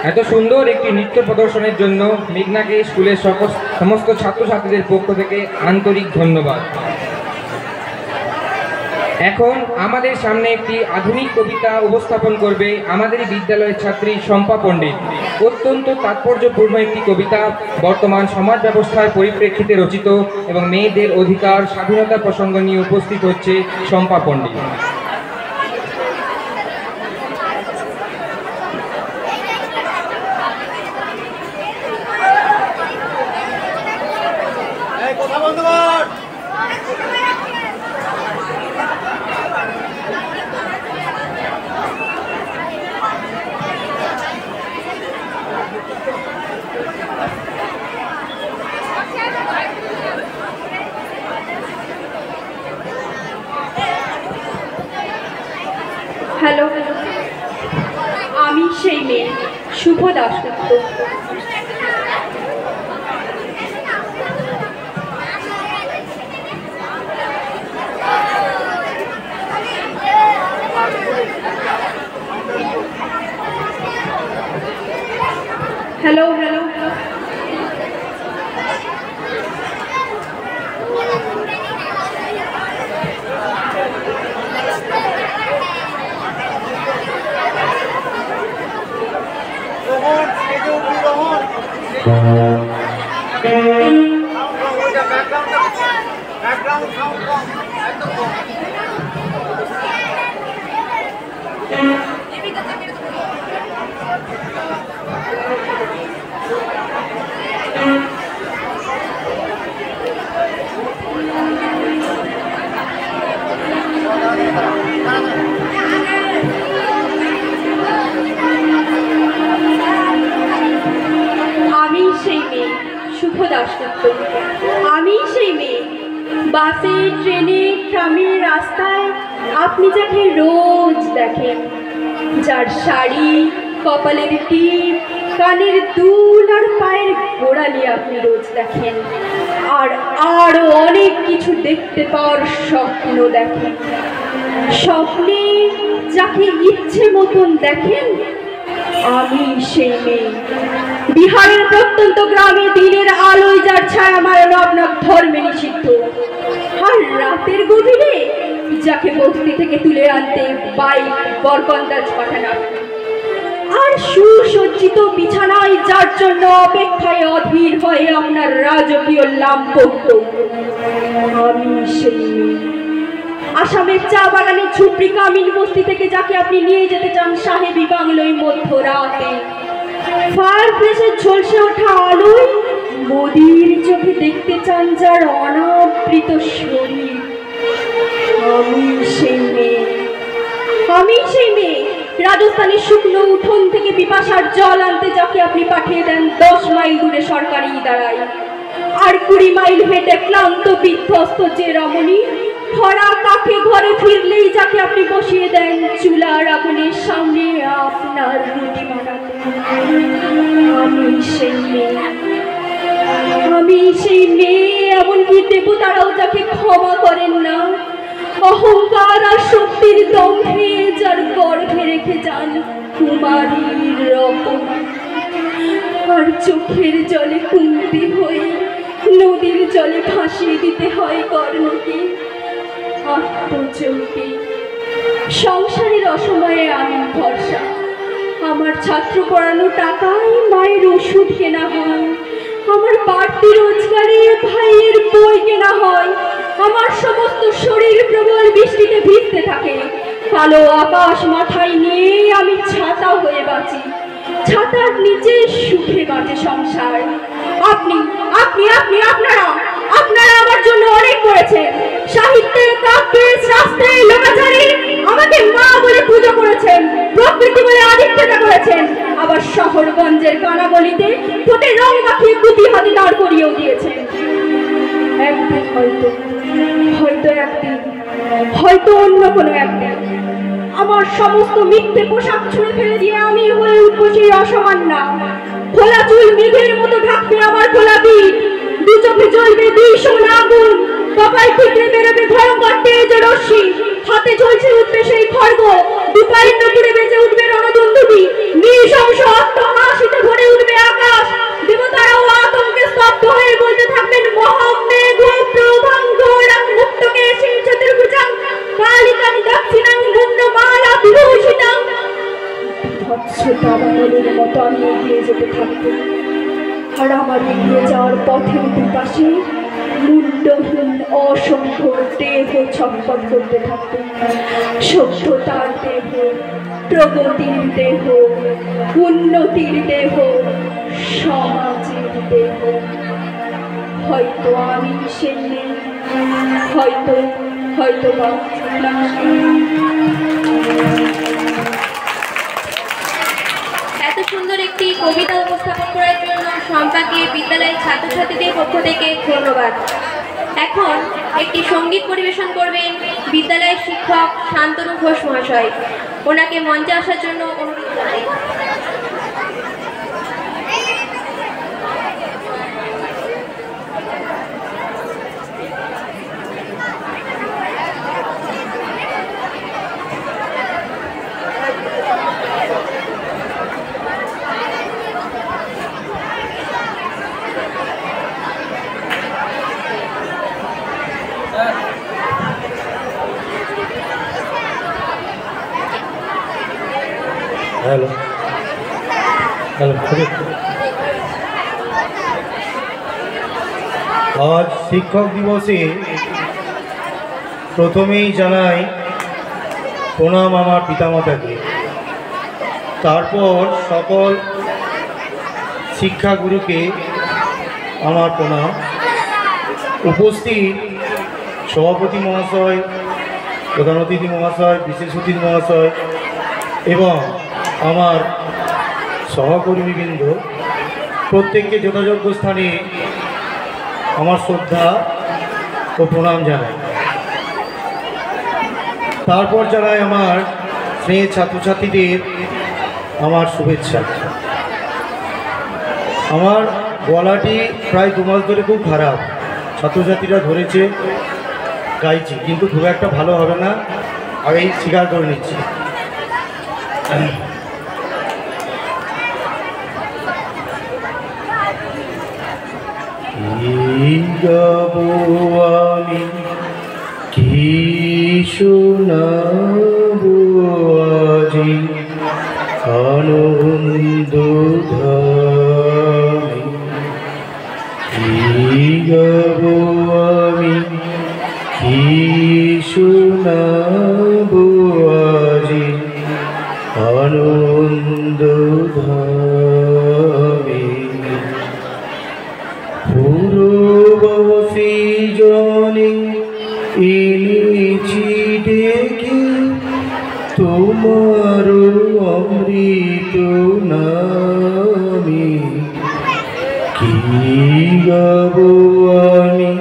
এত সুন্দর একটি নৃত্য প্রদর্শনের জন্য মেঘনাকে স্কুলের সমস্ত ছাত্রছাত্রীদের পক্ষ থেকে আন্তরিক ধন্যবাদ। এখন আমাদের সামনে একটি আধুনিক কবিতা উপস্থাপন করবে আমাদের বিদ্যালয়ের ছাত্রী শম্পা পণ্ডিত। অত্যন্ত তাৎপর্যপূর্ণ একটি কবিতা, বর্তমান সমাজ ব্যবস্থার পরিপ্রেক্ষিতে রচিত এবং মেয়েদের অধিকার স্বাধীনতা প্রসঙ্গ নিয়ে উপস্থিত হচ্ছে শম্পা পণ্ডিত। হ্যালো, আমি সেই মেয়ে শুভ দাশগুপ্ত। হ্যালো হ্যালো, আমি সেই মেয়ে শুভ দাশগুপ্ত। আমি সেই মেয়ে বাসে, ট্রেনে, ট্রামে, রাস্তায় আপনি যাকে রোজ দেখেন, যার শাড়ি, কপালের টিপ, কানের দুল আর পায়ের গোড়ালি আপনি রোজ দেখেন, আর আরো অনেক কিছু দেখতে পাওয়ার স্বপ্ন দেখেন। স্বপ্নে যাকে ইচ্ছে মতন দেখেন, আমি সেই মেয়ে। বিহারের প্রত্যন্ত গ্রামে দিনের আলোয় যার ছায়া মারানো আপনার ধর্মে নিষিদ্ধ, আর রাতের গভীরে যাকে বস্তি থেকে তুলে আনতে বাইক বরকন্দাজ পাঠান আপনি, আর সুসজ্জিত বিছানায় যার জন্য অপেক্ষায় অধীর হয়ে আপনার রাজকীয় লাম্পট্য, আমি সেই মেয়ে। আসামের চা বাগানের ঝুপড়ি কামিন বস্তি থেকে যাকে আপনি নিয়ে যেতে চান সাহেবী বাংলোয় মধ্যরাতে, ফায়ার প্লেসের ঝলসে ওঠা আলোয় মোদির চোখে দেখতে চান যার অনাবৃত শরীর, আমি সেই মেয়ে। আমি সেই মেয়ে রাজস্থানের শুকনো উঠোন থেকে পিপাসার জল আনতে যাকে আপনি পাঠিয়ে দেন 10 মাইল দূরে সরকারি ইদারায়, আর 20 মাইল হেঁটে ক্লান্ত বিধ্বস্ত যে রমণী খরা কাকে ঘরে ফিরলেই যাকে আপনি বসিয়ে দেন চুলার আগুনের সামনে আপনার রুটি বানাতে, আমি সেই মেয়ে। আমি সেই মেয়ে, এমনকি দেবতারাও যাকে ক্ষমা করেন না, অহংকার আর শক্তির দম্ভে যার গর্ভে রেখে যান কুমারীর রকম, আর চোখের জলে কুন্তি হয়ে নদীর জলে ভাসিয়ে দিতে হয় কর্ণকে, আত্মচৌকে। সংসারের অসময়ে আমি ভরসা, আমার ছাত্র পড়ানো টাকায় মায়ের ওষুধ কেনা হয়, আমার বাড়তি রোজগারে ভাইয়ের বই কেনা হয়, আমার সমস্ত শরীর প্রবল বৃষ্টিতে ভিজতে থাকে, কালো আকাশ মাথায় নিয়ে আমি ছাতা হয়ে বাঁচি, ছাতার নিচে সুখে বাঁচে সংসার। আপনি আপনি আপনি আপনারা আপনারা আমার জন্য অনেক করেছেন, সাহিত্যে, কাব্যে, শাস্ত্রে, লোকাচারে আমাকে মা বলে পুজো করেছেন, প্রকৃতি বলে আদিত্যতা করেছেন, আবার শহরগঞ্জের কানাগলিতে ঠোঁটে রং মাখিয়ে কুপি হাতে দাঁড় করিয়েও দিয়েছেন। একদিন হয়তো হয়তো একদিন হয়তো অন্য কোনো একদিন আমার সমস্ত মিথ্যে পোশাক ছুঁড়ে ফেলে দিয়ে আমি হয়ে উঠবো সেই অসামান্যা। খোলা চুল মেঘের মতো ঢাকবে আমার খোলা পিঠ, দু চোখে জ্বলবে ভীষণ আগুন, কপাল ঠিকরে বেরোবে ভয়ঙ্কর তেজ রশ্মি, হাতে ঝলসে উঠবে সেই খড়গ, দুপায়ের নপুরে বেজে উঠবে রণদন্দুটি, নৃশংস অট্টহাস ছোটা বাঙালির মতো আমি এগিয়ে যেতে থাকবো। আর আমার এগিয়ে যাওয়ার পথের দুপাশে মুন্ডহীন অসংখ্য দেহ ছটফট করতে থাকবে। সভ্যতার দেহ, প্রগতির দেহ, উন্নতির দেহ, সমাজের দেহ। হয়তো আমি সে নেই, হয়তো বা এত সুন্দর একটি কবিতা উপস্থাপন করার জন্য শম্পাকে বিদ্যালয়ের ছাত্রছাত্রীদের পক্ষ থেকে ধন্যবাদ। এখন একটি সঙ্গীত পরিবেশন করবেন বিদ্যালয়ের শিক্ষক শান্তনু ঘোষ মহাশয়। ওনাকে মঞ্চে আসার জন্য অনুরোধ জানাই। হ্যালো হ্যালো আজ শিক্ষক দিবসে প্রথমেই জানাই প্রণাম আমার পিতামাতাকে, তারপর সকল শিক্ষাগুরুকে আমার প্রণাম। উপস্থিত সভাপতি মহাশয়, প্রধান অতিথি মহাশয়, বিশেষ অতিথি মহাশয় এবং আমার সহকর্মীবৃন্দ, প্রত্যেককে যথাযোগ্য স্থানে আমার শ্রদ্ধা ও প্রণাম জানাই। তারপর জানাই আমার স্নেহের ছাত্রছাত্রীদের আমার শুভেচ্ছা। আমার গলাটি প্রায় 2 মাস ধরে খুব খারাপ, ছাত্রছাত্রীরা ধরেছে, গাইছি, কিন্তু খুব একটা ভালো হবে না, আগেই স্বীকার করে নিচ্ছি। কি গাবো আমি, কি শোনাবো আজি আনন্দ ধামে। কি গাবো আমি, কি শোনাবো আজি আনন্দ ধামে। পূর্ববর্তী জনে এনেছি ডেকে তোমার অমৃত নামে। কি গাবো আমি,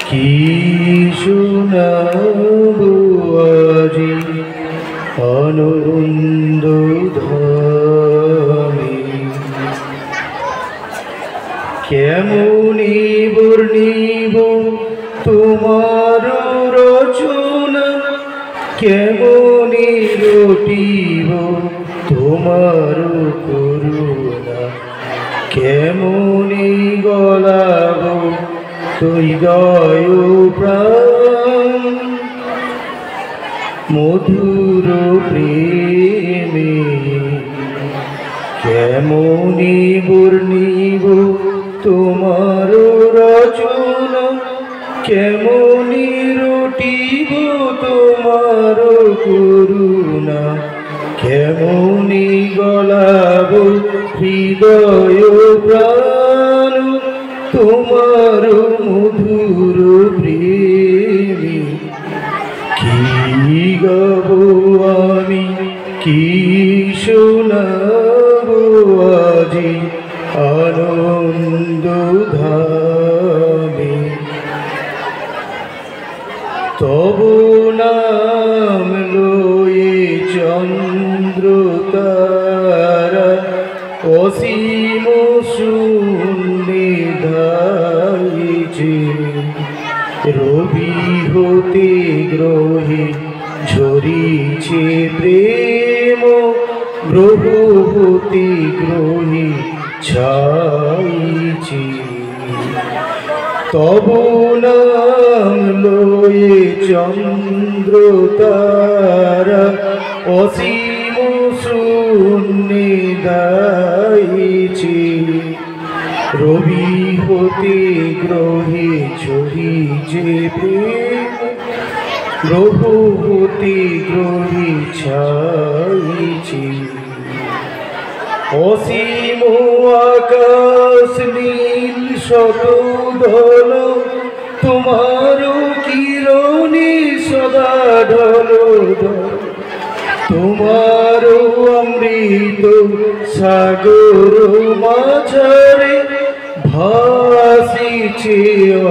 কি শোনাবো আজি আনন্দ ধামে। কেমনি বর্ণিব তোমার রচনা, কেমনি রটিব তোমার করুণা, কেমনি গলাব হৃদয় প্রাণ মধুর প্রেমে। কেমনি বর্ণিব তোমার রচনা, কেমনি রটিব তোমার করুণা, কেমনি গলাব হৃদয় প্রাণ তোমার মধুর প্রেমে। কি গাবো আমি, কি শোনাবো আজি আনন্দ ধামে। তব নাম লয়ে চন্দ্র তারা অসীম শূন্যে ধাইছে। রবি হতে গ্রহে ঝরিছে প্রেম, গ্রহ হতে গ্রহে ছাইছে। তব নাম লয়ে চন্দ্র তারা অসীম শূন্যে দাইছি, রবি হতে গ্রহে ছড়ি যে প্রেম, গ্রহ হতে গ্রহে ছাইছি। অসীম আকাশ নীল শত ঢল, তোমারও কিরণে সদা ঢল ঢল, তোমারও অমৃত সাগর মাঝারে ভাসিছে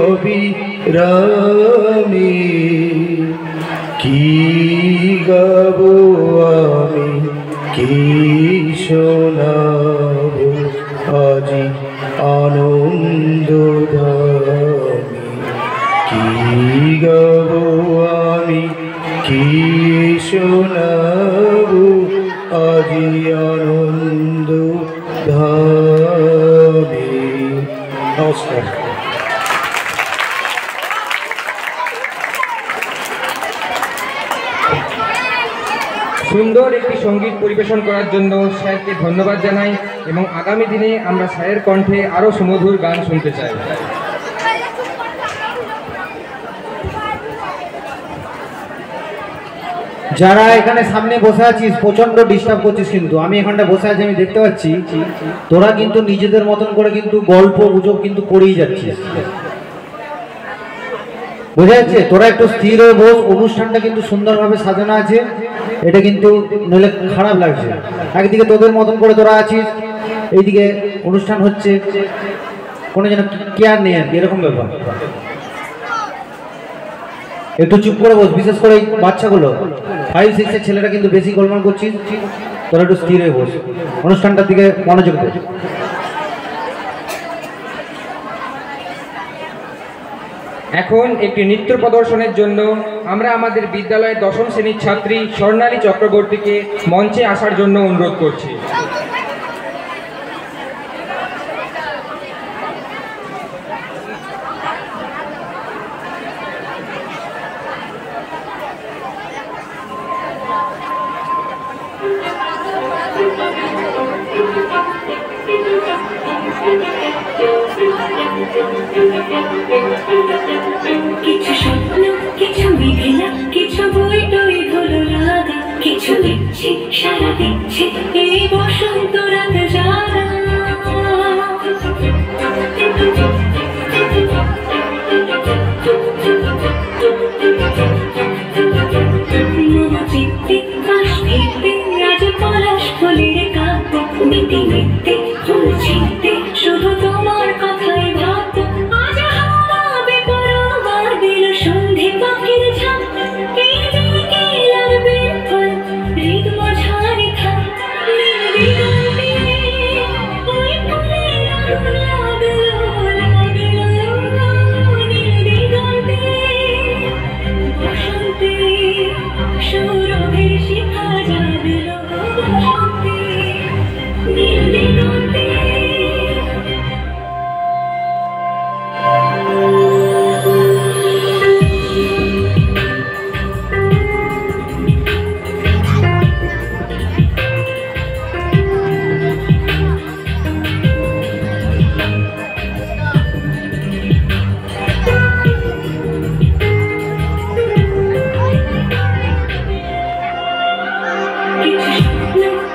অবিরামে। কি গাবো আমি, কি শোনাবো আজি আনন্দ ধামে। কি গাবো আমি, কি শোনাবো আজি আনন্দ ধামে। নমস্কার। সুন্দর একটি সঙ্গীত পরিবেশন করার জন্য স্যারকে ধন্যবাদ জানাই এবং আগামী দিনে আমরা স্যারের কণ্ঠে আরও সুমধুর গান শুনতে চাই। যারা এখানে সামনে বসে আছিস প্রচন্ড ডিস্টার্ব করছিস, কিন্তু আমি এখানটা বসে আছি, আমি দেখতে পাচ্ছি তোরা কিন্তু নিজেদের মতন করে কিন্তু গল্প গুজব কিন্তু করেই যাচ্ছিস, বোঝা যাচ্ছে? তোরা একটু স্থির হয়ে বস, অনুষ্ঠানটা কিন্তু সুন্দরভাবে সাজানো আছে, এটা কিন্তু নইলে খারাপ লাগছে। একদিকে তোদের মতন করে তোরা আছিস, এইদিকে অনুষ্ঠান হচ্ছে, কোনো যেন কেয়ার নেই আর কি, এরকম ব্যাপার। একটু চুপ করে বস, বিশেষ করে এই বাচ্চাগুলো 5-6 এর ছেলেরা কিন্তু বেশি গোলমাল করছিস, তোরা একটু স্থির হয়ে বস, অনুষ্ঠানটার দিকে মনোযোগ দে। এখন একটি নৃত্য প্রদর্শনের জন্য আমরা আমাদের বিদ্যালয়ের 10ম শ্রেণীর ছাত্রী স্বর্ণালী চক্রবর্তীকে মঞ্চে আসার জন্য অনুরোধ করছি। কিছু স্বপ্ন, কিছু মেঘলা, কিছু বই টই ধরো লাগা, কিছু দিচ্ছে সারা দিচ্ছে এই বসন্ত রাত জাগা। মনে চিত্তে বাস ভিত্তে আজ পলাশ ফুলের কাঁদতে, মিটে মিটতে ফুল ছিঁড়তে শুধু তোমার কথাই ভাবতে। আজ হাওয়া বেপরোয়া দিল সন্ধে পাখির ঝাঁক, এই দিকে লাগবে ফল হৃদ মাঝারে থাক। নীল দিগন্তে ওই ফুলের আগুন লাগলো লাগলো, নীল দিগন্তে বসন্তে সৌরভের শিখা জাগলো, বসন্তে নীল দিগন্তে।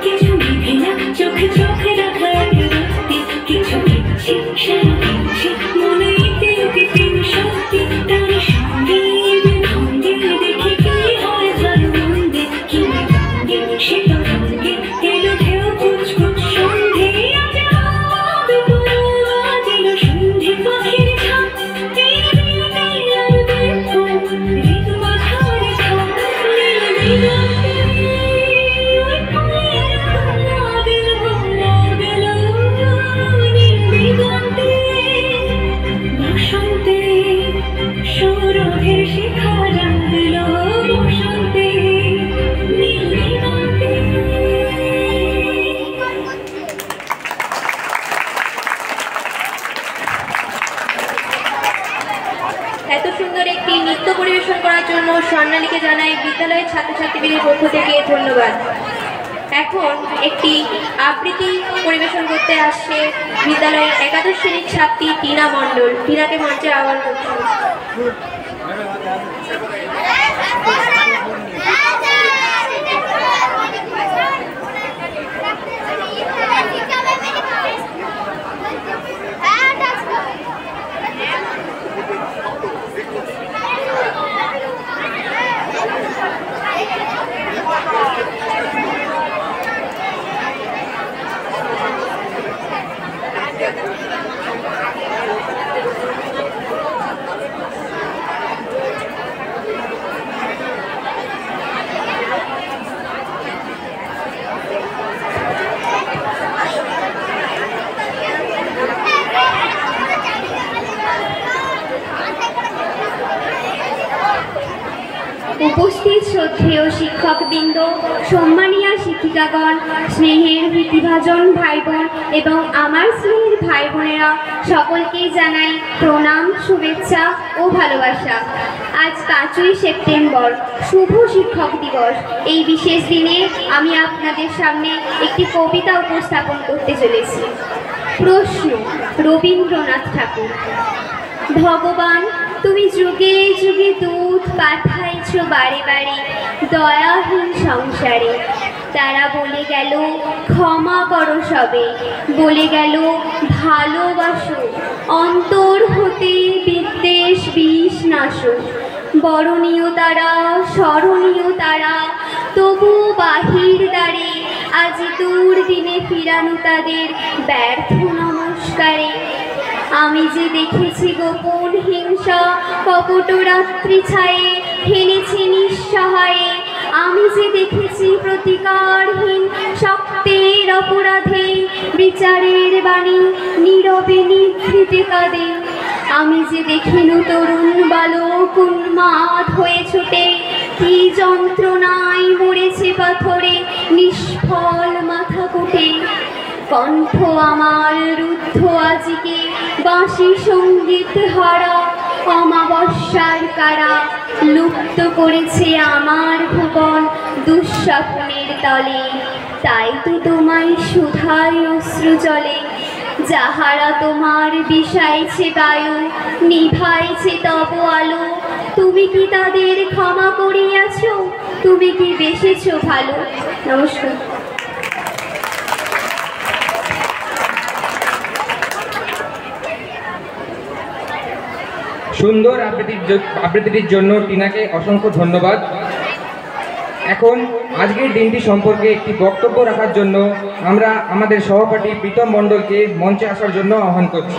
কিছু মেঘলা চোখে চোখে রাখা রাত্রি, কিছু দিচ্ছে সারা দিচ্ছে মনে ইতে ইতে সত্যি। তার সঙ্গে ভঙ্গে দেখি কি হয় তার মন্দে, কি ভঙ্গে সে তো ভঙ্গে এলো ঢেউ কুচকুচ সন্ধে। আজ হাওয়া বেপরোয়া দিল সন্ধে পাখির ঝাঁক, এই দিকে লাগবে ফুল হৃদ মাঝারে থাক। নীল দিগন্তে ওই ফুলের আগুন লাগলো লাগলো, নীল দিগন্তে বসন্তে সৌরভের শিখা জাগলো, বসন্তে নীল দিগন্তে। এত সুন্দর একটি নৃত্য পরিবেশন করার জন্য স্বর্ণালীকে জানাই বিদ্যালয়ের ছাত্রছাত্রীদের পক্ষ থেকে ধন্যবাদ। এখন একটি আবৃত্তি পরিবেশন করতে আসছে বিদ্যালয়ের একাদশ শ্রেণীর ছাত্রী টিনা মণ্ডল। টিনাকে মঞ্চে আহ্বান করছি। উপস্থিত শ্রদ্ধেয় শিক্ষকবৃন্দ, সম্মানীয় শিক্ষিকাগণ, স্নেহের প্রীতিভাজন ভাই বোন এবং আমার স্নেহের ভাই বোনেরা, সকলকেই জানাই প্রণাম, শুভেচ্ছা ও ভালোবাসা। আজ 5ই সেপ্টেম্বর, শুভ শিক্ষক দিবস। এই বিশেষ দিনে আমি আপনাদের সামনে একটি কবিতা উপস্থাপন করতে চলেছি। প্রশ্ন, রবীন্দ্রনাথ ঠাকুর। ভগবান, তুমি যুগে যুগে দূত পাঠাইছ বারে বারে দয়াহীন সংসারে। তারা বলে গেল ক্ষমা করো সবে, বলে গেল ভালোবাসো, অন্তর হতে বিদ্বেষ বিষ নাশো। বরণীয় তারা, স্মরণীয় তারা, তবু বাহির দ্বারে আজি দুর্দিনে ফিরানো তাদের ব্যর্থ নমস্কারে। আমি যে দেখেছি গোপন হিংসা কপট রাত্রি ছায়ে হেনেছে নিঃসহায়ে। আমি যে দেখেছি প্রতিকারহীন শক্তের অপরাধে বিচারের বাণী নীরবে নিভৃতে কাঁদে। আমি যে দেখিনু তরুণ বালক উন্মাদ হয়ে ছুটে কি যন্ত্রণায় মরেছে পাথরে নিষ্ফল মাথা কুটে। কণ্ঠ আমার রুদ্ধ আজিকে বাঁশি সঙ্গীত হারা, অমাবস্যার কারা লুপ্ত করেছে আমার ভুবন দুঃস্বপ্নের তলে। তাই তো তোমায় সুধায় অশ্রু জলে, যাহারা তোমার বিষাইছে বায়ু নিভাইছে তব আলো। তুমি কি তাদের ক্ষমা করিয়াছ? তুমি কি বেসেছ ভালো? নমস্কার। সুন্দর আবৃত্তিটির জন্য টিনাকে অসংখ্য ধন্যবাদ। এখন আজকের দিনটি সম্পর্কে একটি বক্তব্য রাখার জন্য আমরা আমাদের সহপাঠী প্রীতম মণ্ডলকে মঞ্চে আসার জন্য আহ্বান করছি।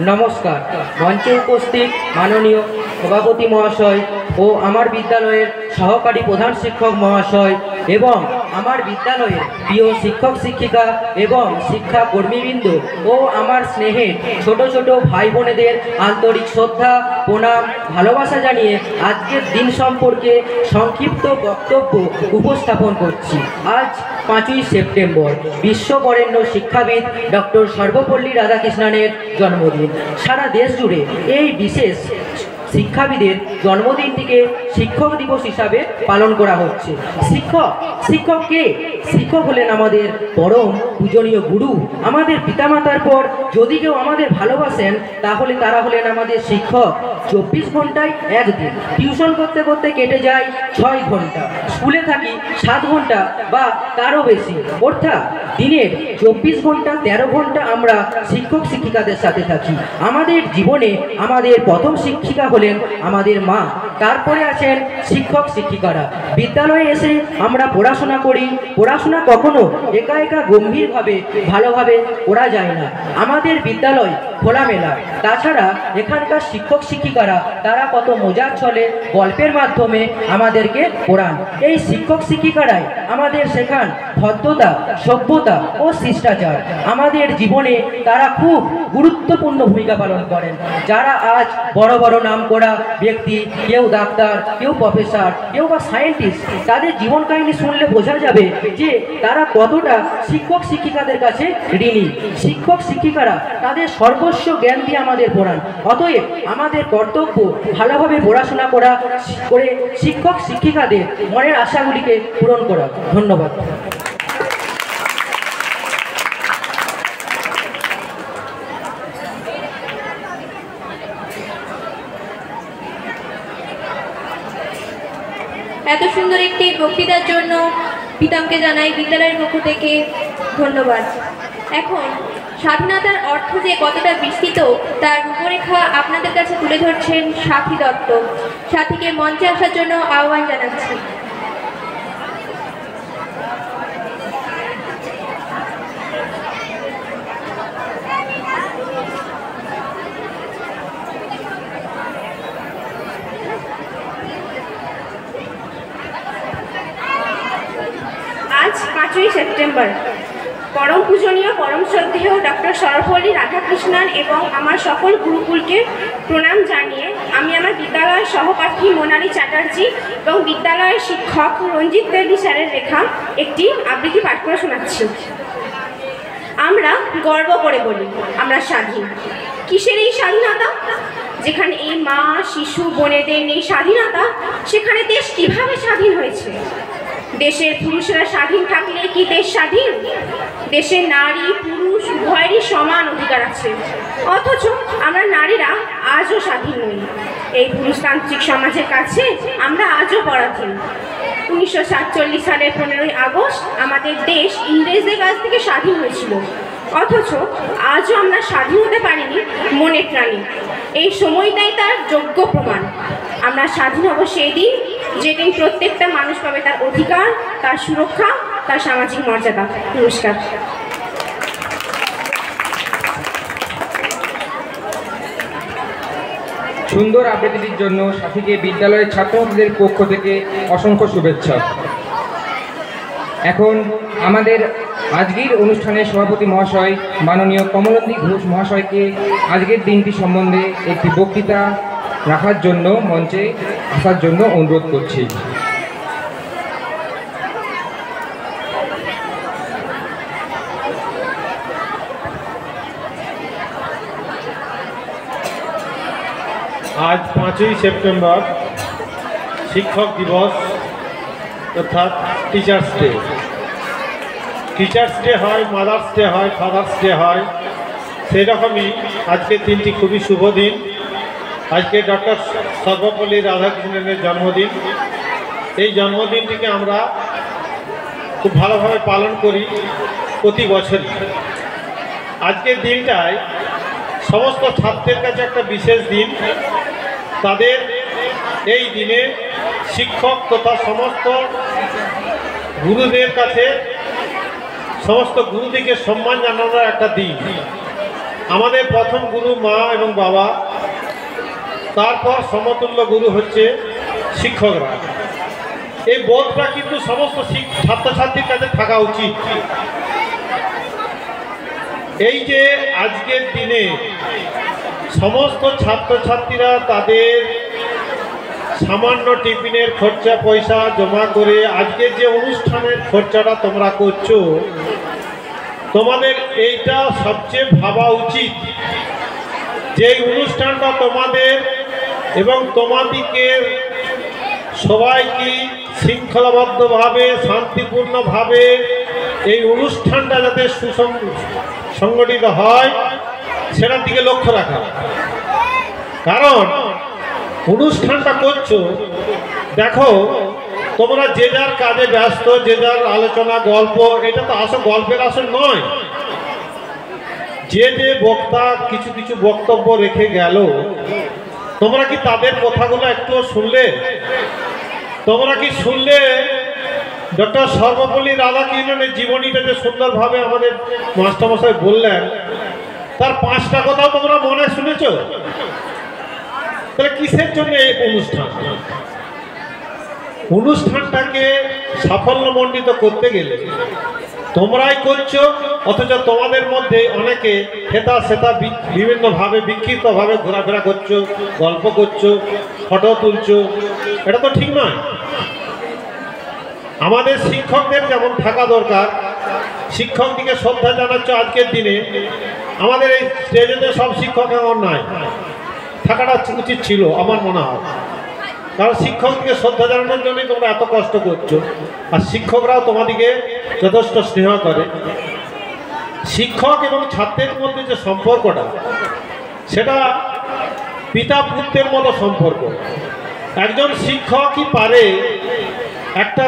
নমস্কার। মঞ্চে উপস্থিত মাননীয় সভাপতি মহাশয় ও আমার বিদ্যালয়ের সহকারী প্রধান শিক্ষক মহাশয় এবং আমার বিদ্যালয়ের প্রিয় শিক্ষক শিক্ষিকা এবং শিক্ষা কর্মীবৃন্দ ও আমার স্নেহের ছোট ছোট ভাই বোনেদের আন্তরিক শ্রদ্ধা, প্রণাম, ভালোবাসা জানিয়ে আজকের দিন সম্পর্কে সংক্ষিপ্ত বক্তব্য উপস্থাপন করছি। আজ 5ই সেপ্টেম্বর, বিশ্ব বরেণ্য শিক্ষাবিদ ডক্টর সর্বপল্লী রাধাকৃষ্ণনের জন্মদিন। সারা দেশ জুড়ে এই বিশেষ শিক্ষাবিদের জন্মদিনটিকে শিক্ষক দিবস হিসাবে পালন করা হচ্ছে। শিক্ষক কে? শিক্ষক হলেন আমাদের পরম পূজনীয় গুরু। আমাদের পিতামাতার পর যদি কেউ আমাদের ভালোবাসেন তাহলে তারা হলেন আমাদের শিক্ষক। 24 ঘন্টায় একদিন টিউশন করতে করতে কেটে যায় 6 ঘন্টা, স্কুলে থাকি 7 ঘন্টা বা তারও বেশি, অর্থাৎ দিনের 24 ঘন্টা 13 ঘন্টা আমরা শিক্ষক শিক্ষিকাদের সাথে থাকি। আমাদের জীবনে আমাদের প্রথম শিক্ষিকা হলেন আমাদের মা, তারপরে আছেন শিক্ষক শিক্ষিকারা। বিদ্যালয়ে এসে আমরা পড়াশোনা করি। পড়াশোনা কখনো একা একা গম্ভীরভাবে ভালোভাবে করা যায় না। আমাদের বিদ্যালয় খোলামেলা। তাছাড়া এখানকার শিক্ষক শিক্ষিকারা তারা কত মজার ছলে গল্পের মাধ্যমে আমাদেরকে পড়ান। এই শিক্ষক শিক্ষিকারাই আমাদের শেখান ভদ্রতা, সভ্যতা ও শিষ্টাচার। আমাদের জীবনে তারা খুব গুরুত্বপূর্ণ ভূমিকা পালন করেন। যারা আজ বড় বড় নাম করা ব্যক্তি, কেউ ডাক্তার, কেউ প্রফেসর, কেউ বা সায়েন্টিস্ট, তাদের জীবন কাহিনী শুনলে বোঝা যাবে যে তারা কতটা শিক্ষক শিক্ষিকাদের কাছে ঋণী। শিক্ষক শিক্ষিকারা তাদের সর্বস্ব জ্ঞান দিয়ে আমাদের পড়ান। অতএব আমাদের কর্তব্য ভালোভাবে পড়াশোনা করে শিক্ষক শিক্ষিকাদের মনের আশাগুলিকে পূরণ করা। ধন্যবাদ। এত সুন্দর একটি বক্তৃতার জন্য পিতামকে জানাই বিদ্যালয়ের পক্ষ থেকে ধন্যবাদ। এখন স্বাধীনতার অর্থ যে কতটা বিস্তৃত তার রূপরেখা আপনাদের কাছে তুলে ধরছেন সাথী দত্ত। সাথীকে মঞ্চে আসার জন্য আহ্বান জানাচ্ছি। আজ 5ই সেপ্টেম্বর পরম পূজনীয় পরম শ্রদ্ধেয় ডক্টর সর্বপল্লী রাধাকৃষ্ণন এবং আমার সকল গুরুকুলকে প্রণাম জানিয়ে আমি আমার বিদ্যালয়ের সহপাঠী মোনালী চ্যাটার্জি এবং বিদ্যালয়ের শিক্ষক রঞ্জিত দেবী স্যারের লেখা একটি আবৃত্তি পাঠ করে শোনাচ্ছি। আমরা গর্ব করে বলি আমরা স্বাধীন। কিসের এই স্বাধীনতা? যেখানে এই মা শিশু বোনেদের নেই স্বাধীনতা, সেখানে দেশ কিভাবে স্বাধীন হয়েছে? দেশের পুরুষেরা স্বাধীন থাকলে কি দেশ স্বাধীন? দেশের নারী পুরুষ উভয়েরই সমান অধিকার আছে, অথচ আমরা নারীরা আজও স্বাধীন নই। এই পুরুষতান্ত্রিক সমাজের কাছে আমরা আজও পরাধীন। 1947 সালের 15ই আগস্ট আমাদের দেশ ইংরেজদের কাছ থেকে স্বাধীন হয়েছিল, অথচ আজও আমরা স্বাধীন হতে পারিনি মনে প্রাণে। এই সময়টাই তার যোগ্য প্রমাণ। আমরা স্বাধীন হব সেই দিন যেদিন প্রত্যেকটা মানুষ পাবে তার অধিকার, তার সুরক্ষা, তার সামাজিক মর্যাদা। নমস্কার। সুন্দর আবৃত্তির জন্য সাথীকে বিদ্যালয়ের ছাত্রছাত্রীদের পক্ষ থেকে অসংখ্য শুভেচ্ছা। এখন আমাদের আজকের অনুষ্ঠানের সভাপতি মহাশয় মাননীয় কমলেন্দু ঘোষ মহাশয়কে আজকের দিনটি সম্বন্ধে একটি বক্তৃতা রাখার জন্য মঞ্চে আসার জন্য অনুরোধ করছি। আজ 5ই সেপ্টেম্বর শিক্ষক দিবস অর্থাৎ টিচার্স ডে। টিচার্স ডে হয়, মাদার্স ডে হয়, ফাদার্স ডে হয়, সেই রকমই আজকে দিনটি খুবই শুভ দিন। আজকে ডক্টর সর্বপল্লী রাধাকৃষ্ণনের জন্মদিন। এই জন্মদিনটিকে আমরা খুব ভালোভাবে পালন করি প্রতি বছরই। আজকের দিনটায় সমস্ত ছাত্রের কাছে একটা বিশেষ দিন। তাদের এই দিনে শিক্ষক তথা সমস্ত গুরুদের কাছে সমস্ত গুরুদিকে সম্মান জানানোর একটা দিন। আমাদের প্রথম গুরু মা এবং বাবা, তারপর সমতুল্য গুরু হচ্ছে শিক্ষকরা। এই বোধটা কিন্তু সমস্ত ছাত্রছাত্রীর কাছে থাকা উচিত। এই যে আজকের দিনে সমস্ত ছাত্রছাত্রীরা তাদের সামান্য টিফিনের খরচা পয়সা জমা করে আজকের যে অনুষ্ঠানের খরচাটা তোমরা করছো, তোমাদের এইটা সবচেয়ে ভাবা উচিত যে অনুষ্ঠানটা তোমাদের এবং তোমাদিকে সবাইকে শৃঙ্খলাবদ্ধভাবে শান্তিপূর্ণভাবে এই অনুষ্ঠানটা যাতে সুসংগঠিত হয় সেটার দিকে লক্ষ্য রাখা। কারণ অনুষ্ঠানটা করছো, দেখো তোমরা যে যার কাজে ব্যস্ত, যে যার আলোচনা গল্প, এটা তো আসল গল্পের আসল নয়। যে যে বক্তা কিছু কিছু বক্তব্য রেখে গেল, তোমরা কি তাদের কথাগুলো একটুও শুনলে? তোমরা কি শুনলে ডক্টর সর্বপল্লী রাধাকৃষ্ণনের জীবনীটা যে সুন্দরভাবে আমাদের মাস্টারমশাই বললেন, তার 5টা কথাও তোমরা মনে শুনেছ? তাহলে কিসের জন্য এই অনুষ্ঠান? অনুষ্ঠানটাকে সাফল্যমণ্ডিত করতে গেলে তোমরাই করছো, অথচ তোমাদের মধ্যে অনেকে হেতা সেতা বিভিন্নভাবে বিক্ষিপ্তভাবে ঘোরাফেরা করছো, গল্প করছো, ফটো তুলছো, এটা তো ঠিক নয়। আমাদের শিক্ষকদের যেমন থাকা দরকার, শিক্ষক দিকে শ্রদ্ধা জানাচ্ছ আজকের দিনে, আমাদের এই স্টেজেতে সব শিক্ষক এমন নয়, থাকাটা উচিত ছিল আমার মনে হয়। কারণ শিক্ষককে শ্রদ্ধা জানানোর জন্যই তোমরা এত কষ্ট করছো, আর শিক্ষকরাও তোমাদিকে যথেষ্ট স্নেহ করে। শিক্ষক এবং ছাত্রের মধ্যে যে সম্পর্কটা, সেটা পিতা পুত্রের মতো সম্পর্ক। একজন শিক্ষকই পারে একটা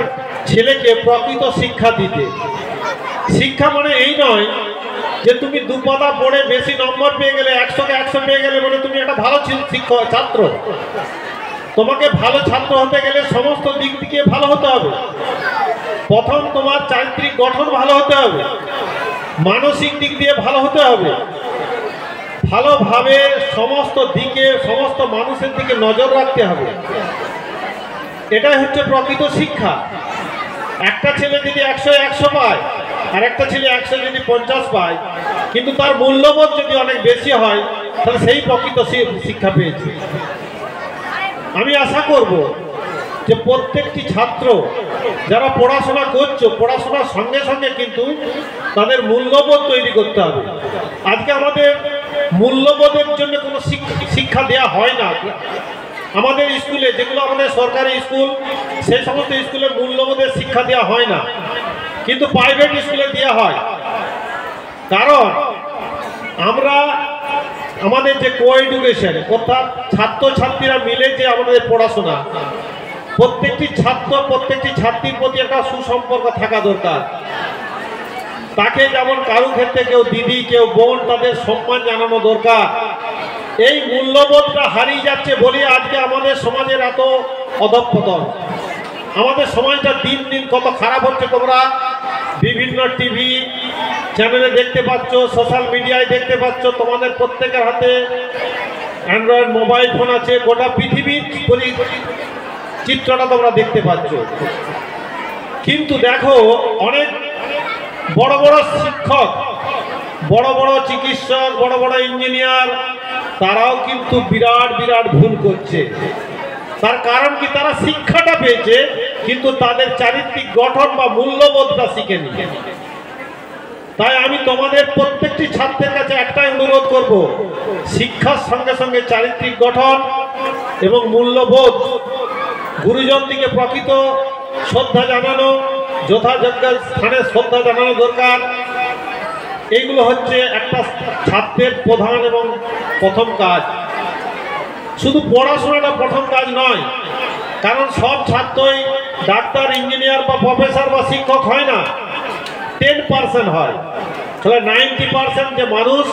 ছেলেকে প্রকৃত শিক্ষা দিতে। শিক্ষা মানে এই নয় যে তুমি দুপাতা পড়ে বেশি নম্বর পেয়ে গেলে, 100কে 100 পেয়ে গেলে বলে তুমি একটা ভালো শিক্ষক ছাত্র। তোমাকে ভালো ছাত্র হতে গেলে সমস্ত দিক থেকে ভালো হতে হবে। প্রথম তোমার চারিত্রিক গঠন ভালো হতে হবে, মানসিক দিক দিয়ে ভালো হতে হবে, ভালোভাবে সমস্ত দিকে সমস্ত মানুষের দিকে নজর রাখতে হবে। এটাই হচ্ছে প্রকৃত শিক্ষা। একটা ছেলে যদি 100 পায় আর একটা ছেলে 100 যদি 50 পায়, কিন্তু তার মূল্যবোধ যদি অনেক বেশি হয়, তাহলে সেই প্রকৃত শিক্ষা পেয়েছে। আমি আশা করব যে প্রত্যেকটি ছাত্র যারা পড়াশোনা করছো, পড়াশোনার সঙ্গে সঙ্গে কিন্তু তাদের মূল্যবোধ তৈরি করতে হবে। আজকে আমাদের মূল্যবোধের জন্য কোনো শিক্ষা দেওয়া হয় না। আমাদের স্কুলে, যেগুলো আমাদের সরকারি স্কুল, সেই সমস্ত স্কুলে মূল্যবোধের শিক্ষা দেওয়া হয় না, কিন্তু প্রাইভেট স্কুলে দেওয়া হয়। কারণ আমরা আমাদের যে কো এডুকেশন, অর্থাৎ ছাত্রছাত্রীরা মিলে যে আমাদের পড়াশোনা, প্রত্যেকটি ছাত্র প্রত্যেকটি ছাত্রীর প্রতি একটা সুসম্পর্ক থাকা দরকার। তাকে যেমন কারো ক্ষেত্রে কেউ দিদি, কেউ বোন, তাদের সম্মান জানানো দরকার। এই মূল্যবোধটা হারিয়ে যাচ্ছে বলে আজকে আমাদের সমাজের এত অধঃপতন। আমাদের সমাজটা দিন দিন কত খারাপ হচ্ছে তোমরা বিভিন্ন টিভি চ্যানেলে দেখতে পাচ্ছ, সোশ্যাল মিডিয়ায় দেখতে পাচ্ছ। তোমাদের প্রত্যেকের হাতে অ্যান্ড্রয়েড মোবাইল ফোন আছে, গোটা পৃথিবীর চিত্রটা তোমরা দেখতে পাচ্ছ। কিন্তু দেখো, অনেক বড় বড় শিক্ষক, বড় বড় চিকিৎসক, বড় বড় ইঞ্জিনিয়ার, তারাও কিন্তু বিরাট বিরাট ভুল করছে। তার কারণ কি? তারা শিক্ষাটা পেয়েছে, কিন্তু তাদের চারিত্রিক গঠন বা মূল্যবোধটা শিখেনি। তাই আমি তোমাদের প্রত্যেকটি ছাত্রের কাছে একটাই অনুরোধ করব, শিক্ষার সঙ্গে সঙ্গে চারিত্রিক গঠন এবং মূল্যবোধ, গুরুজন দিকে প্রকৃত শ্রদ্ধা জানানো, যথাযোগ্য স্থানে শ্রদ্ধা জানানো দরকার। এইগুলো হচ্ছে একটা ছাত্রের প্রধান এবং প্রথম কাজ। শুধু পড়াশোনাটা প্রথম কাজ নয়, কারণ সব ছাত্রই ডাক্তার, ইঞ্জিনিয়ার বা প্রফেসর বা শিক্ষক হয় না, 10% হয়। তাহলে 90% যে মানুষ,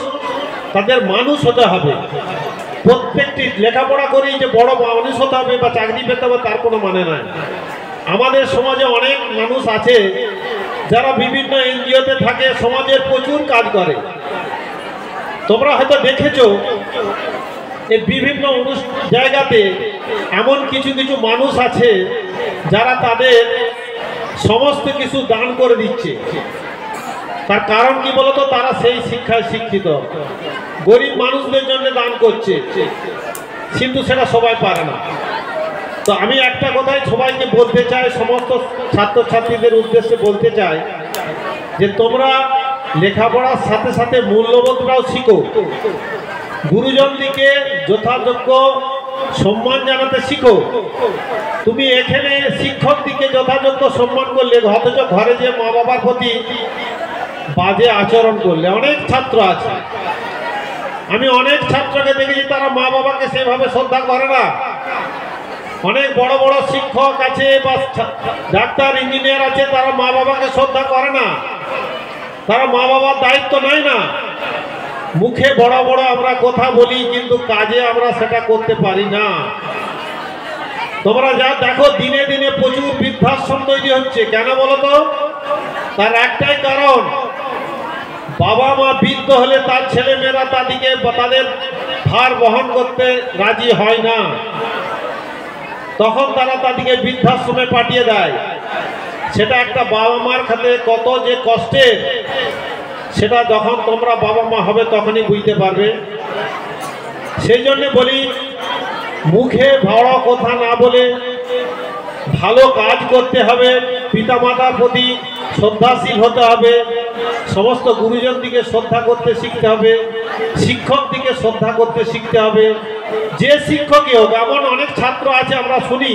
তাদের মানুষ হতে হবে। প্রত্যেকটি লেখাপড়া করেই যে বড় মানুষ হতে হবে বা চাকরি পেতে হবে তার কোনো মানে নাই। আমাদের সমাজে অনেক মানুষ আছে যারা বিভিন্ন এনজিওতে থাকে, সমাজের প্রচুর কাজ করে। তোমরা হয়তো দেখেছো এই বিভিন্ন জায়গাতে এমন কিছু কিছু মানুষ আছে যারা তাদের সমস্ত কিছু দান করে দিচ্ছে। তার কারণ কি বলতো? তারা সেই শিক্ষায় শিক্ষিত, গরিব মানুষদের জন্য দান করছে, কিন্তু সেটা সবাই পারে না। তো আমি একটা কথাই সবাইকে বলতে চাই, সমস্ত ছাত্রছাত্রীদের উদ্দেশ্যে বলতে চাই যে তোমরা লেখাপড়ার সাথে সাথে মূল্যবোধটাও শিখো। গুরুজন দিকে যথাযোগ্য সম্মান জানাতে শিখো। তুমি এখানে শিক্ষক দিকে যথাযোগ্য সম্মান করলে, অথচ ঘরে যে মা বাবার প্রতি বাজে আচরণ করলে, অনেক ছাত্র আছে, আমি অনেক ছাত্রকে দেখেছি তারা মা বাবাকে সেভাবে শ্রদ্ধা করে না। অনেক বড় বড় শিক্ষক আছে বা ডাক্তার, ইঞ্জিনিয়ার আছে, তারা মা বাবাকে শ্রদ্ধা করে না, তারা মা বাবার দায়িত্ব নেয় না। মুখে বড় বড় আমরা কথা বলি, কিন্তু কাজে আমরা সেটা করতে পারি না। তোমরা যা দেখো, দিনে দিনে প্রচুর বৃদ্ধাশ্রম তৈরি হচ্ছে। কেন বলো তো? তার একটাই কারণ, বাবা মা বৃদ্ধ হলে তার ছেলে মেয়েরা তাদেরকে তাদের ভার বহন করতে রাজি হয় না, তখন তারা তাদেরকে বৃদ্ধাশ্রমে পাঠিয়ে দেয়। সেটা একটা বাবা মার খাতে কত যে কষ্টের, সেটা যখন তোমরা বাবা মা হবে তখনই বুঝতে পারবে। সেই জন্যে বলি, মুখে বড় কথা না বলে ভালো কাজ করতে হবে, পিতামাতার প্রতি শ্রদ্ধাশীল হতে হবে, সমস্ত গুরুজন দিকে শ্রদ্ধা করতে শিখতে হবে, শিক্ষক দিকে শ্রদ্ধা করতে শিখতে হবে। যে শিক্ষকই হোক, এমন অনেক ছাত্র আছে আমরা শুনি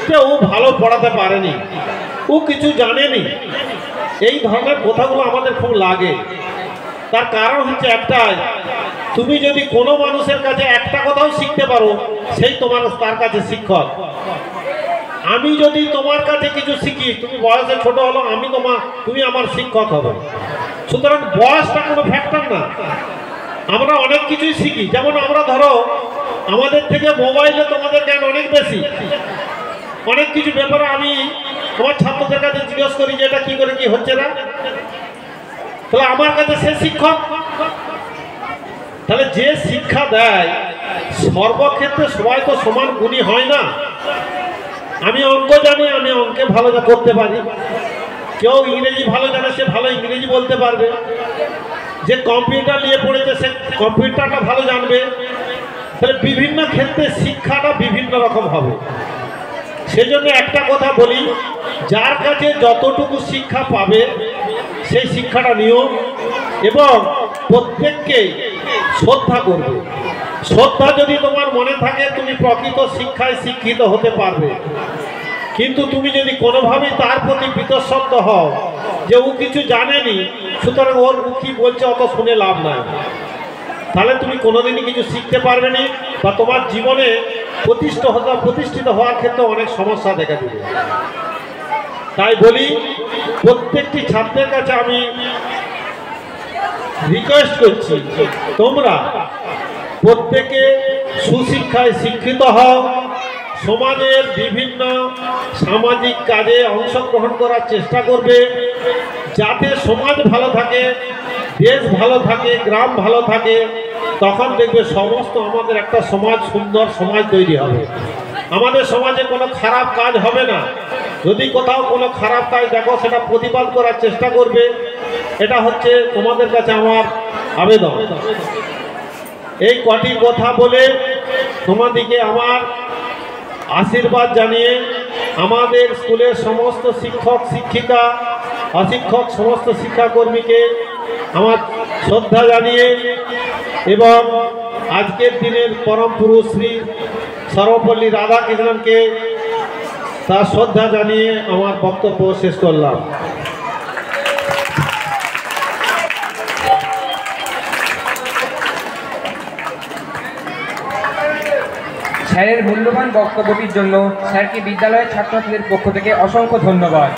যে ও ভালো পড়াতে পারেনি, ও কিছু জানেনি। এই ধরনের কথাগুলো আমাদের খুব লাগে। তার কারণ হচ্ছে একটাই, তুমি যদি কোনো মানুষের কাছে একটা কথাও শিখতে পারো, সেই তার কাছে শিক্ষক। আমি যদি তোমার কাছে কিছু শিখি, তুমি বয়সে ছোট হলো, তুমি আমার শিক্ষক হবে। সুতরাং বয়সটা কোনো ফ্যাক্টর না। আমরা অনেক কিছুই শিখি। যেমন আমরা ধরো, আমাদের থেকে মোবাইলে তোমাদের জ্ঞান অনেক বেশি। অনেক কিছু ব্যাপারে আমি আমার ছাত্রদের কাছে জিজ্ঞেস করি যে এটা কি করে কি হচ্ছে না, তাহলে আমার কাছে সে শিক্ষক। তাহলে যে শিক্ষা দেয়, সর্বক্ষেত্রে সবাই তো সমান গুণী হয় না। আমি অঙ্ক জানি, আমি অঙ্কে ভালো করতে পারি। কেউ ইংরেজি ভালো জানে, সে ভালো ইংরেজি বলতে পারবে। যে কম্পিউটার নিয়ে পড়েছে, সে কম্পিউটারটা ভালো জানবে। তাহলে বিভিন্ন ক্ষেত্রে শিক্ষাটা বিভিন্ন রকম হবে। সেজন্য একটা কথা বলি, যার কাছে যতটুকু শিক্ষা পাবে সেই শিক্ষাটা নিও, এবং প্রত্যেককে শ্রদ্ধা করবে। শ্রদ্ধা যদি তোমার মনে থাকে, তুমি প্রকৃত শিক্ষায় শিক্ষিত হতে পারবে। কিন্তু তুমি যদি কোনোভাবেই তার প্রতি বিতশ্রদ্ধ হও যে ও কিছু জানেনি, সুতরাং ওর কি বলছে অত শুনে লাভ নাই, তাহলে তুমি কোনোদিনই কিছু শিখতে পারবে না, বা তোমার জীবনে প্রতিষ্ঠিত হওয়ার ক্ষেত্রে অনেক সমস্যা দেখা দেবে। তাই বলি, প্রত্যেকটি ছাত্রের কাছে আমি রিকোয়েস্ট করছি, তোমরা প্রত্যেকে সুশিক্ষায় শিক্ষিত হও, সমাজের বিভিন্ন সামাজিক কাজে অংশগ্রহণ করার চেষ্টা করবে, যাতে সমাজ ভালো থাকে, দেশ ভালো থাকে, গ্রাম ভালো থাকে। তখন দেখবে সমস্ত আমাদের একটা সমাজ, সুন্দর সমাজ তৈরি হবে। আমাদের সমাজে কোনো খারাপ কাজ হবে না। যদি কোথাও কোনো খারাপ কাজ দেখো, সেটা প্রতিবাদ করার চেষ্টা করবে। এটা হচ্ছে তোমাদের কাছে আমার আবেদন। এই কটি কথা বলে তোমাদেরকে আমার আশীর্বাদ জানিয়ে, আমাদের স্কুলের সমস্ত শিক্ষক শিক্ষিকা, অশিক্ষক সমস্ত শিক্ষাকর্মীকে আমার শ্রদ্ধা জানিয়ে, এবং আজকের দিনের পরম পুরুষ শ্রী সর্বপল্লী রাধাকৃষ্ণনকে তার শ্রদ্ধা জানিয়ে আমার বক্তব্য শেষ করলাম। স্যারের মূল্যবান বক্তব্যটির জন্য স্যারকে বিদ্যালয়ের ছাত্রছাত্রীদের পক্ষ থেকে অসংখ্য ধন্যবাদ।